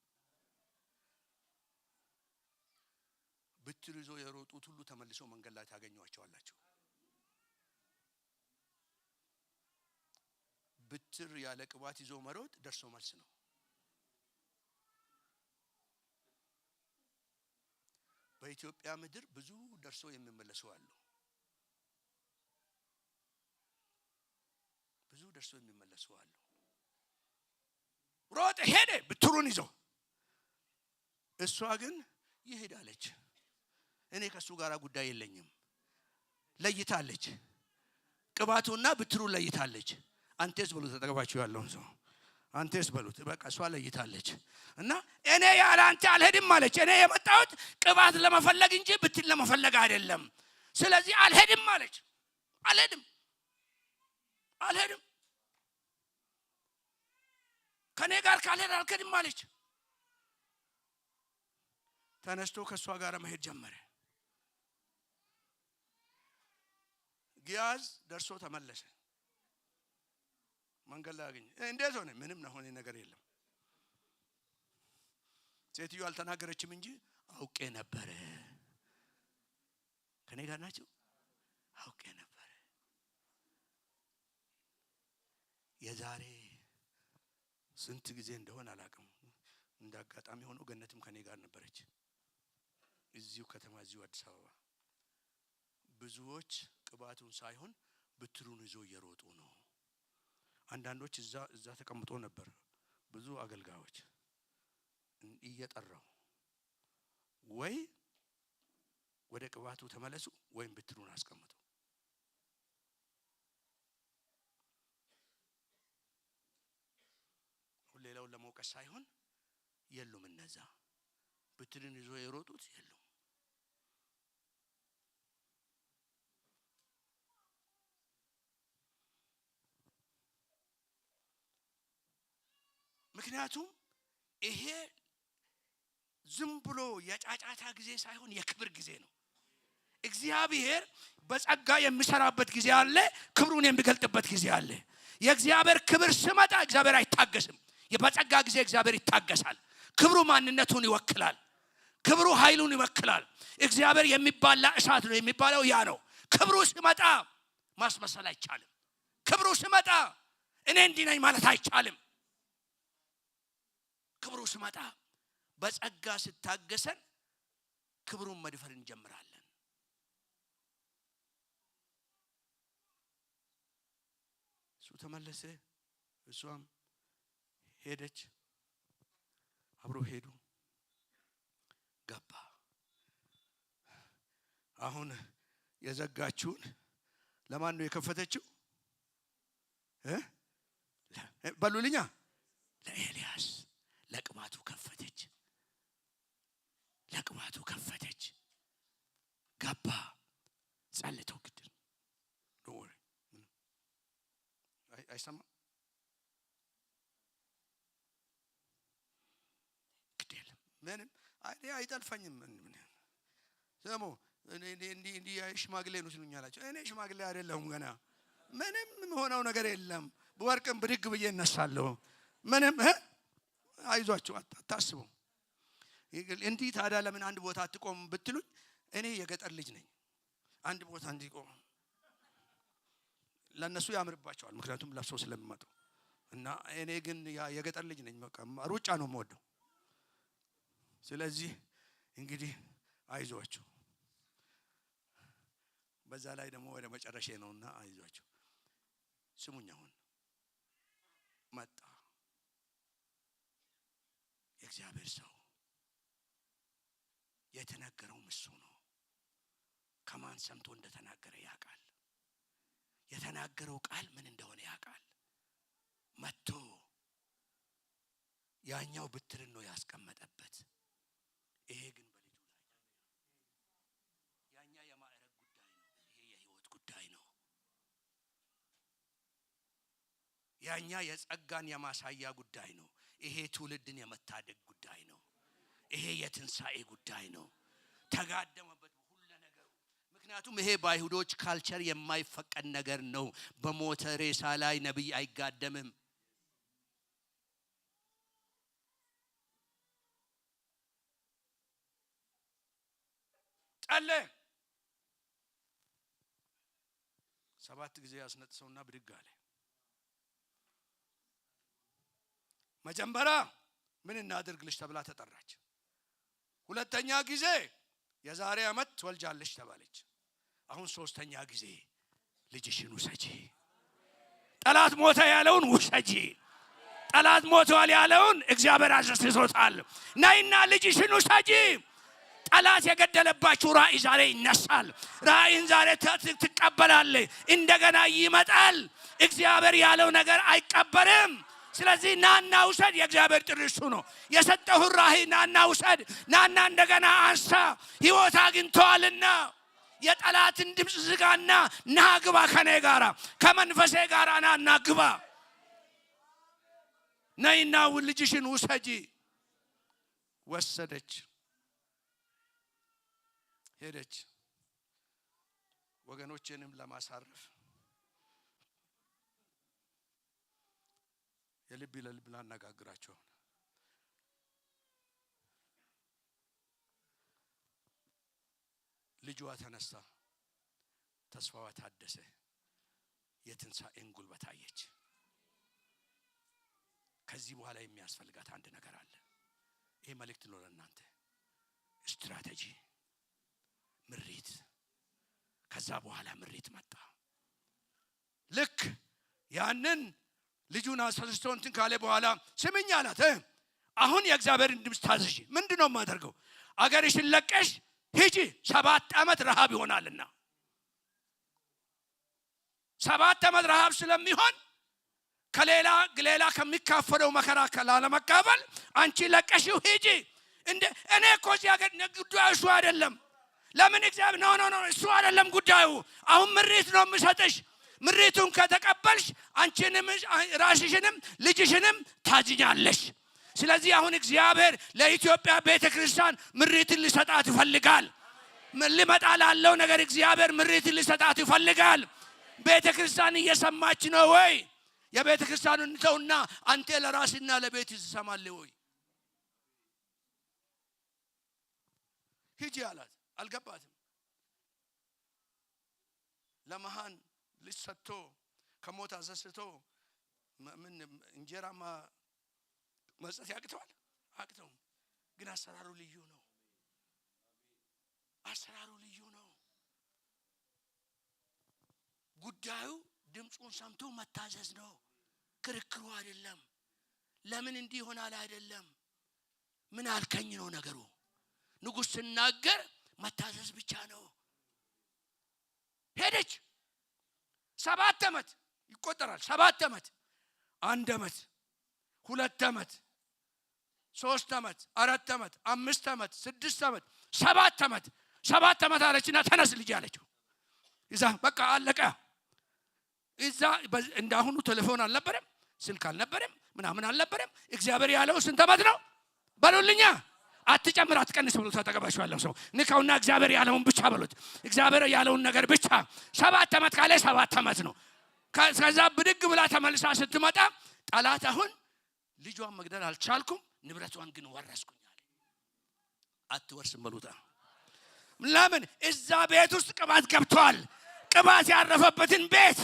ብትር ይዞ የሮጡት ሁሉ ተመልሰው መንገድ ላይ ታገኙዋቸዋላችሁ። ብትር ያለ ቅባት ይዞ መሮጥ ደርሶ መልስ ነው። በኢትዮጵያ ምድር ብዙ ደርሶ የሚመለሱ አሉ። ብዙ ደርሶ የሚመለሱ አሉ። ሮጥ ሄደ ብትሩን ይዞ፣ እሷ ግን ይሄዳለች። እኔ ከሱ ጋር ጉዳይ የለኝም። ለይታለች። ቅባቱና ብትሩን ለይታለች። አንተስ በሉት ተጠቅባችሁ ያለውን ሰው አንተስ በሉት በቃ እሷ ለይታለች። እና እኔ ያለ አንተ አልሄድም አለች። እኔ የመጣሁት ቅባት ለመፈለግ እንጂ ብትር ለመፈለግ አይደለም። ስለዚህ አልሄድም አለች። አልሄድም ከኔ ጋር ካልሄድ አልሄድም አለች። ተነስቶ ከሷ ጋር መሄድ ጀመረ። ጊያዝ ደርሶ ተመለሰ። መንገድ ላይ አገኘ። እንዴት ሆነ? ምንም ነው ሆነ ነገር የለም። ሴትዮ አልተናገረችም እንጂ አውቄ ነበር። ከኔ ጋር ናቸው። አውቄ ነበር። የዛሬ ስንት ጊዜ እንደሆነ አላውቅም። እንዳጋጣሚ ሆኖ ገነትም ከኔ ጋር ነበረች። እዚሁ ከተማ እዚሁ አዲስ አበባ ብዙዎች ቅባቱን ሳይሆን ብትሩን ይዞ እየሮጡ ነው። አንዳንዶች እዛ ተቀምጦ ነበር። ብዙ አገልጋዮች እየጠራው ወይ ወደ ቅባቱ ተመለሱ ወይም ብትሩን አስቀምጡ። ሌላውን ለመውቀስ ሳይሆን የሉም እነዛ ብትሩን ይዞ የሮጡት የሉም። ምክንያቱም ይሄ ዝም ብሎ የጫጫታ ጊዜ ሳይሆን የክብር ጊዜ ነው። እግዚአብሔር በጸጋ የሚሰራበት ጊዜ አለ፣ ክብሩን የሚገልጥበት ጊዜ አለ። የእግዚአብሔር ክብር ሲመጣ እግዚአብሔር አይታገስም። በጸጋ ጊዜ እግዚአብሔር ይታገሳል። ክብሩ ማንነቱን ይወክላል። ክብሩ ኃይሉን ይወክላል። እግዚአብሔር የሚባላ እሳት ነው የሚባለው ያ ነው። ክብሩ ሲመጣ ማስመሰል አይቻልም። ክብሩ ሲመጣ እኔ እንዲህ ነኝ ማለት አይቻልም። ክብሩ ሲመጣ በጸጋ ስታገሰን ክብሩን መድፈር እንጀምራለን። እሱ ተመለሰ፣ እሷም ሄደች፣ አብሮ ሄዱ፣ ገባ። አሁን የዘጋችውን ለማን ነው የከፈተችው? በሉልኛ። ለኤልያስ ለቅባቱ ከፈተች፣ ለቅባቱ ከፈተች። ገባ፣ ጸልተው ግድ ነው አይሰማም። ግድ የለም ምንም አይጠልፈኝም። ስሙ እንዲህ ሽማግሌ ነው ሲሉኛላችሁ። እኔ ሽማግሌ አይደለሁም ገና። ምንም ሆነው ነገር የለም። በወርቅም ብድግ ብዬ እነሳለሁ። ምንም አይዟችሁ አታስቡ። እንዲህ ታዲያ ለምን አንድ ቦታ አትቆም ብትሉኝ እኔ የገጠር ልጅ ነኝ። አንድ ቦታ እንዲቆም ለነሱ ያምርባቸዋል፣ ምክንያቱም ለብሰው ስለሚመጡ እና እኔ ግን የገጠር ልጅ ነኝ። በቃ ሩጫ ነው የምወደው። ስለዚህ እንግዲህ አይዟችሁ። በዛ ላይ ደግሞ ወደ መጨረሻ ነውና አይዟችሁ። ስሙኝ፣ አሁን መጣ የእግዚአብሔር ሰው። የተናገረው እሱ ነው። ከማን ሰምቶ እንደተናገረ ያውቃል። የተናገረው ቃል ምን እንደሆነ ያውቃል። መጥቶ ያኛው ብትርን ነው ያስቀመጠበት። ይሄ ግን በልጁ ላይ ያኛ የማዕረግ ጉዳይ ነው። ይሄ የህይወት ጉዳይ ነው። ያኛ የጸጋን የማሳያ ጉዳይ ነው። ይሄ ትውልድን የመታደግ ጉዳይ ነው። ይሄ የትንሳኤ ጉዳይ ነው። ተጋደመበት ሁሉ ነገሩ። ምክንያቱም ይሄ በአይሁዶች ካልቸር የማይፈቀድ ነገር ነው። በሞተ ሬሳ ላይ ነብይ አይጋደምም። ጸለ 7 ጊዜ ያስነጥሰውና ብድግ አለ። መጀመሪያ ምን እናድርግልሽ ተብላ ተጠራች። ሁለተኛ ጊዜ የዛሬ ዓመት ትወልጃለሽ ተባለች። አሁን ሶስተኛ ጊዜ ልጅሽን ውሰጂ። ጠላት ሞተ ያለውን ውሰጂ። ጠላት ሞቷል ያለውን እግዚአብሔር አስነስቶታል። ነይና ልጅሽን ውሰጂ። ጠላት የገደለባችሁ ራእይ ዛሬ ይነሳል። ራእይን ዛሬ ትቀበላለህ። እንደገና ይመጣል። እግዚአብሔር ያለው ነገር አይቀበርም። ስለዚህ ናና ውሰድ። የእግዚአብሔር ጥሪ እሱ ነው። የሰጠሁ ራእይ ናና ውሰድ። ናና እንደገና አንሳ። ሕይወት አግኝተዋልና የጠላትን ድምፅ ዝጋና ና ግባ ከኔ ጋራ ከመንፈሴ ጋራ ናና ግባ። ነይና ልጅሽን ውሰጂ። ወሰደች፣ ሄደች። ወገኖችንም ለማሳረፍ የልብ ለልብ ላነጋግራቸው ልጇ ተነሳ፣ ተስፋዋ ታደሰ፣ የትንሳኤን ጉልበት አየች። ከዚህ በኋላ የሚያስፈልጋት አንድ ነገር አለ። ይሄ መልእክት ነው ለእናንተ። ስትራቴጂ፣ ምሪት። ከዛ በኋላ ምሪት መጣ። ልክ ያንን ልጁን አስነስቶ እንትን ካለ በኋላ ስምኝ አላት። አሁን የእግዚአብሔርን ድምፅ ታዘዥ። ምንድነው የማደርገው? አገርሽን ለቀሽ ሂጂ። 7 ዓመት ረሃብ ይሆናልና 7 ዓመት ረሃብ ስለሚሆን ከሌላ ከሚካፈለው መከራ ላለመካፈል አንቺ ለቀሽው ሂጂ። እኔ እኮ እዚህ ሀገር ጉዳዩ እሱ አይደለም። ለምን እግዚአብሔር ኖ እሱ አይደለም ጉዳዩ። አሁን ምሪት ነው የምሰጥሽ። ምሪቱን ከተቀበልሽ አንቺንም ራስሽንም ልጅሽንም ታጅኛለሽ። ስለዚህ አሁን እግዚአብሔር ለኢትዮጵያ ቤተክርስቲያን ምሪትን ሊሰጣት ይፈልጋል። ሊመጣ ላለው ነገር እግዚአብሔር ምሪትን ሊሰጣት ይፈልጋል። ቤተክርስቲያን እየሰማች ነው ወይ? የቤተክርስቲያኑን ተውና አንተ ለራስና ለቤት ትሰማለህ ወይ? ሂጂ አላት። አልገባትም። ለመሃን ልጅ ሰጥቶ ከሞት አስነስቶ ምን እንጀራማ መስጠት ያቅተዋል? አቅተው። ግን አሰራሩ ልዩ ነው። አሰራሩ ልዩ ነው። ጉዳዩ ድምፁን ሰምቶ መታዘዝ ነው። ክርክሩ አይደለም። ለምን እንዲህ ይሆናል አይደለም። ምን አልከኝ ነው ነገሩ። ንጉሥ ሲናገር መታዘዝ ብቻ ነው። ሄደች። 7 ዓመት ይቆጠራል። 7 ዓመት፣ 1 ዓመት፣ 2 ዓመት፣ 3 ዓመት፣ 4 ዓመት፣ 5 ዓመት፣ 6 ዓመት፣ 7 ዓመት 7 ዓመት አለችና ተነስ ልጅ አለችው። እዛ በቃ አለቀ። እዛ እንዳሁኑ ቴሌፎን አልነበረም፣ ስልክ አልነበረም፣ ምናምን አልነበረም። እግዚአብሔር ያለው ስንት ዓመት ነው በሉልኛ። አትጨምር አትቀንስ ብሎ ተጠቀባችሁ ያለው ሰው ንካውና እግዚአብሔር ያለውን ብቻ በሉት። እግዚአብሔር ያለውን ነገር ብቻ። 7 ዓመት ካለ 7 ዓመት ነው። ከዛ ብድግ ብላ ተመልሳ ስትመጣ ጠላት አሁን ልጇን መግደል አልቻልኩም፣ ንብረቷን ግን ወረስኩኝ አለ። አትወርስም በሉታ። ለምን? እዛ ቤት ውስጥ ቅባት ገብቷል። ቅባት ያረፈበትን ቤት፣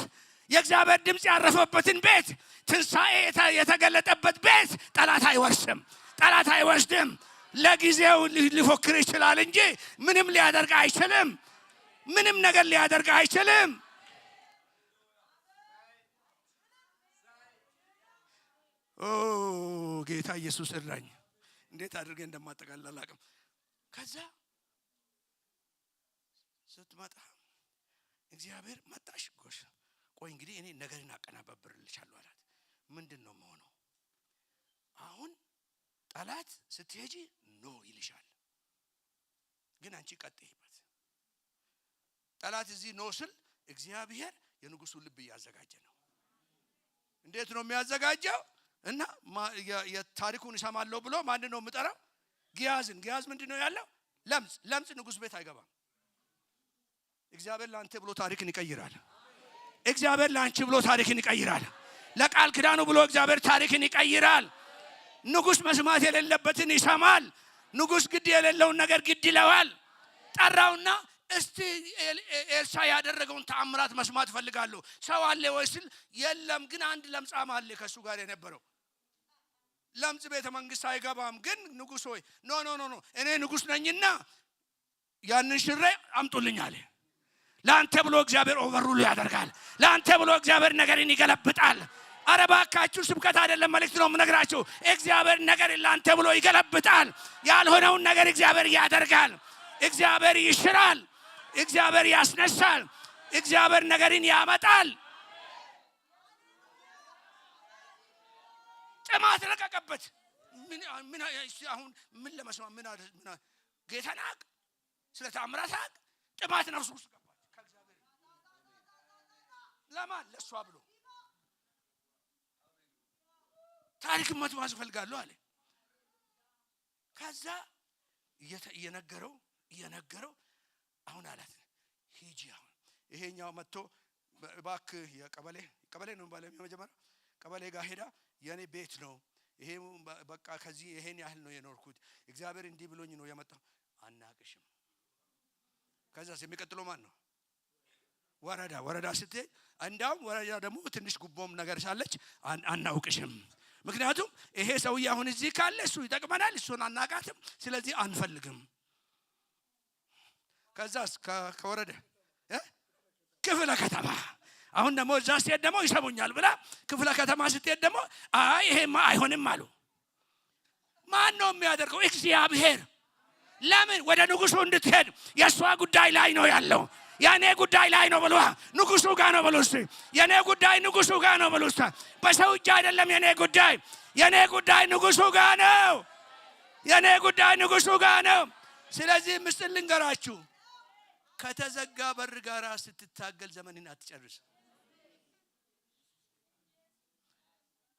የእግዚአብሔር ድምጽ ያረፈበትን ቤት፣ ትንሣኤ የተገለጠበት ቤት ጠላት አይወርስም፣ ጠላት አይወስድም። ለጊዜው ሊፎክር ይችላል እንጂ ምንም ሊያደርግ አይችልም። ምንም ነገር ሊያደርግ አይችልም። ኦ ጌታ ኢየሱስ እርዳኝ። እንዴት አድርጌ እንደማጠቃልል አላውቅም። ከዛ ስትመጣ እግዚአብሔር መጣሽ ጎሽ ቆይ እንግዲህ እኔ ነገርን አቀናባብርልሻለሁ አላት። ምንድነው መሆኑ? አሁን ጠላት ስትሄጂ ኖ ይልሻል፣ ግን አንቺ ቀጥይበት። ጠላት እዚህ ኖ ስል እግዚአብሔር የንጉሱ ልብ እያዘጋጀ ነው። እንዴት ነው የሚያዘጋጀው? እና የታሪኩን እሰማለሁ ብሎ ማን ነው የምጠራው? ጊያዝን። ጊያዝ ምንድነው ያለው? ለምጽ ንጉስ ቤት አይገባም። እግዚአብሔር ላንተ ብሎ ታሪክን ይቀይራል። እግዚአብሔር ላንቺ ብሎ ታሪክን ይቀይራል። ለቃል ኪዳኑ ብሎ እግዚአብሔር ታሪክን ይቀይራል። ንጉስ መስማት የሌለበትን ይሰማል። ንጉስ ግድ የሌለውን ነገር ግድ ይለዋል። ጠራውና እስቲ ኤልሳ ያደረገውን ተአምራት መስማት ፈልጋለሁ። ሰው አለ ወይ ሲል የለም፣ ግን አንድ ለምጻም አለ ከሱ ጋር የነበረው። ለምጽ ቤተ መንግስት አይገባም፣ ግን ንጉስ ሆይ ኖ እኔ ንጉስ ነኝና ያንን ሽሬ አምጡልኝ አለ። ላንተ ብሎ እግዚአብሔር ኦቨርሩል ያደርጋል። ላንተ ብሎ እግዚአብሔር ነገርን ይገለብጣል። አረ ባካችሁ ስብከት አይደለም መልእክት ነው የምነግራችሁ። እግዚአብሔር ነገር ላንተ ብሎ ይገለብጣል። ያልሆነውን ነገር እግዚአብሔር ያደርጋል። እግዚአብሔር ይሽራል። እግዚአብሔር ያስነሳል። እግዚአብሔር ነገርን ያመጣል። ጥማት ረቀቀበት። ምን አሁን ምን ለመስማት ምን ጌታን አቅ ስለ ተአምራት አቅ ጥማት ነፍሱ ውስጥ ገባች። ከእግዚአብሔር ለማን ለሷ ብሎ ታሪክ መስማት ፈልጋለሁ አለ። ከዛ እየነገረው አሁን አላት ሂጂ። አሁን ይሄኛው መጥቶ እባክህ የቀበሌ ነው ባለ የመጀመሪያ ቀበሌ ጋር ሄዳ የኔ ቤት ነው ይሄ በቃ ከዚህ ይሄን ያህል ነው የኖርኩት እግዚአብሔር እንዲህ ብሎኝ ነው የመጣው። አናቅሽም። ከዛስ የሚቀጥለው ማን ነው? ወረዳ ስትሄድ እንዳውም ወረዳ ደግሞ ትንሽ ጉቦም ነገር ሳለች አናውቅሽም። ምክንያቱም ይሄ ሰውዬ አሁን እዚህ ካለ እሱ ይጠቅመናል፣ እሱን አናቃትም፣ ስለዚህ አንፈልግም። ከዛስ ከወረደ ክፍለ ከተማ አሁን ደግሞ እዛ ስትሄድ ደግሞ ይሰሙኛል ብላ ክፍለ ከተማ ስትሄድ ደግሞ አይ ይሄማ አይሆንም አሉ። ማን ነው የሚያደርገው? እግዚአብሔር። ለምን? ወደ ንጉሱ እንድትሄድ የሷ ጉዳይ ላይ ነው ያለው። የኔ ጉዳይ ላይ ነው ብሎ ንጉሱ ጋር ነው ብሎ የኔ ጉዳይ ንጉሱ ጋር ነው ብሎ በሰው እጅ አይደለም። የኔ ጉዳይ ንጉሱ ጋር ነው። የኔ ጉዳይ ንጉሱ ጋር ነው። ስለዚህ ምስል ልንገራችሁ፣ ከተዘጋ በር ጋር ስትታገል ዘመንን አትጨርስ።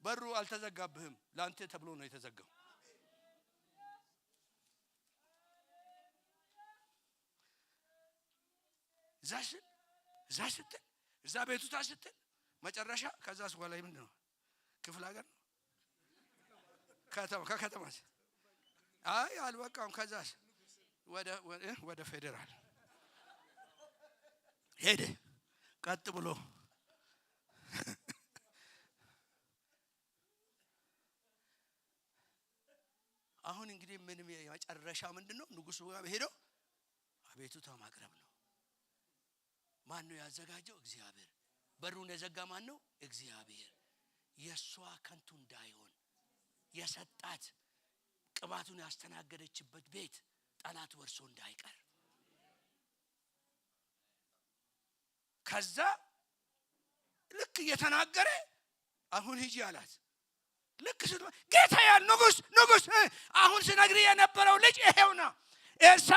በሩ አልተዘጋብህም፣ ላንተ ተብሎ ነው የተዘጋው። እዛ ቤቱ ታስትል መጨረሻ ከዛስ በኋላ ምንድነው? ክፍለ ሀገር ነው ከከተማስ አይ አልበቃም። ከዛስ ወደ ፌደራል ሄደ ቀጥ ብሎ አሁን እንግዲህ ምንም የመጨረሻ ምንድነው ንጉሱ ጋር ሄዶ አቤቱታ ማቅረብ ነው። ማን ነው ያዘጋጀው? እግዚአብሔር። በሩን የዘጋ ማን ነው? እግዚአብሔር። የሷ ከንቱ እንዳይሆን የሰጣት ቅባቱን ያስተናገደችበት ቤት ጠላት ወርሶ እንዳይቀር ከዛ ልክ እየተናገረ አሁን ሂጂ አላት። ልክ ሲል ጌታ ያ ንጉስ አሁን ሲነግር የነበረው ልጅ ይሄውና ኤልሳ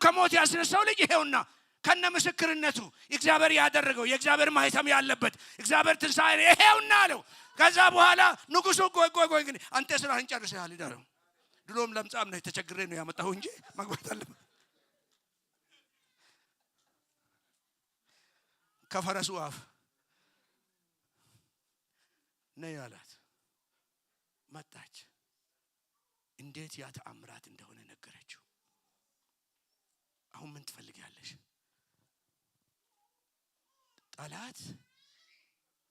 ከሞት ያስነሳው ልጅ ይሄውና ከነ ምስክርነቱ እግዚአብሔር ያደረገው የእግዚአብሔር ማህተም ያለበት እግዚአብሔር ትንሣኤ ይሄውና አለው። ከዛ በኋላ ንጉሱ ቆይ ግን አንተ ስራህን ጨርሰሃል ይላል። ድሮም ለምጻም ነው ተቸግሬ ነው ያመጣው እንጂ ማግባት አለ። ከፈረሱ አፍ ነይ አላት። መጣች። እንዴት ያ ተአምራት እንደሆነ ነገረችው። አሁን ምን ትፈልጊያለሽ? ጠላት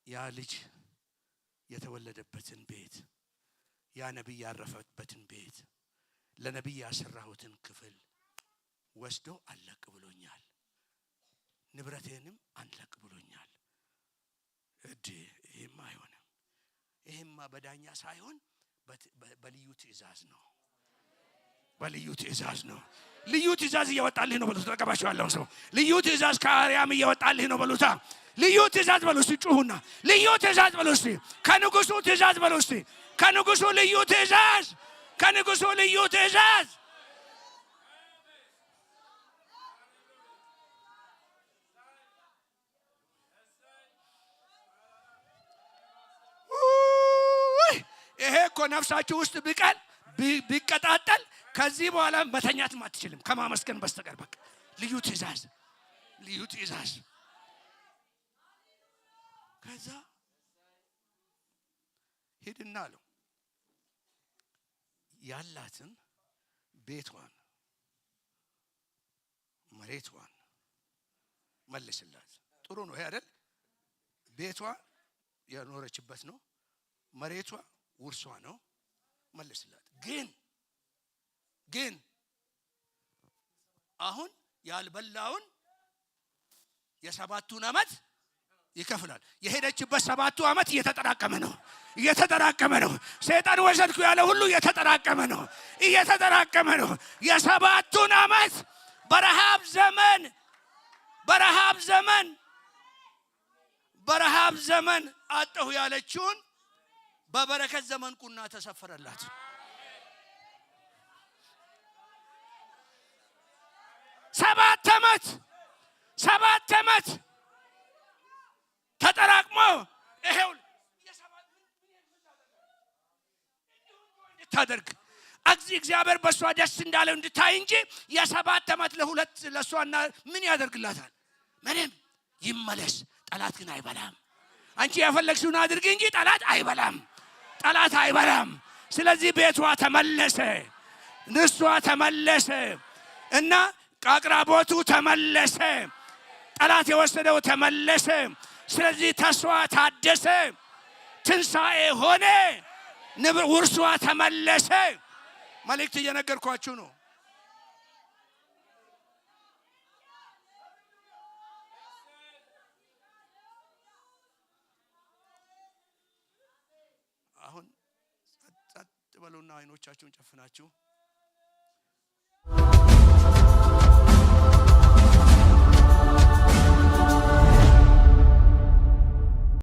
ያ ልጅ የተወለደበትን ቤት ያ ነብይ ያረፈበትን ቤት ለነብይ ያሰራሁትን ክፍል ወስዶ አለቅ ብሎኛል። ንብረቴንም አንለቅ ብሎኛል። ይሄማ አይሆንም። ይሄማ በዳኛ ሳይሆን በልዩ ትእዛዝ ነው። በልዩ ትእዛዝ ነው። ልዩ ትእዛዝ እየወጣልህ ነው በሉት። ተቀባቸው ያለው ሰው ልዩ ትእዛዝ ከአርያም እየወጣልህ ነው በሉታ። ልዩ ትእዛዝ በሉት። ጩሁና ልዩ ትእዛዝ በሉት። ከንጉሱ ትእዛዝ በሉት። ከንጉሱ ልዩ ትእዛዝ፣ ከንጉሱ ልዩ ትእዛዝ። ይሄ እኮ ነፍሳችሁ ውስጥ ቢቀጣጠል ከዚህ በኋላ መተኛትም አትችልም ከማመስገን በስተቀር። በቃ ልዩ ትእዛዝ፣ ልዩ ትእዛዝ። ከዛ ሄድና አለው ያላትን ቤቷን መሬቷን መልስላት። ጥሩ ነው ይሄ አይደል? ቤቷ የኖረችበት ነው፣ መሬቷ ውርሷ ነው፣ መልስላት። ግን አሁን ያልበላውን የሰባቱን ዓመት ይከፍላል። የሄደችበት 7ቱ ዓመት እየተጠራቀመ ነው። ሰይጣን ወሰድኩ ያለ ሁሉ እየተጠራቀመ ነው። የ7ቱን ዓመት በረሃብ ዘመን አጣሁ ያለችውን በበረከት ዘመን ቁና ተሰፈረላት። ሰባት ዓመት ተጠራቅሞ ይሄው ታደርግ እግዚአብሔር በሷ ደስ እንዳለው እንድታይ እንጂ የ7 ዓመት ለሷና ምን ያደርግላታል? ምንም። ይመለስ። ጠላት ግን አይበላም። አንቺ ያፈለግሽውን አድርጊ እንጂ ጠላት አይበላም። ስለዚህ ቤቷ ተመለሰ፣ ንሷ ተመለሰ እና አቅራቦቱ ተመለሰ፣ ጠላት የወሰደው ተመለሰ። ስለዚህ ተስፋ ታደሰ፣ ትንሣኤ ሆነ፣ ውርሷ ተመለሰ። መልእክት እየነገርኳችሁ ነው። አሁን ጸጥ በሉና አይኖቻችሁን ጨፍናችሁ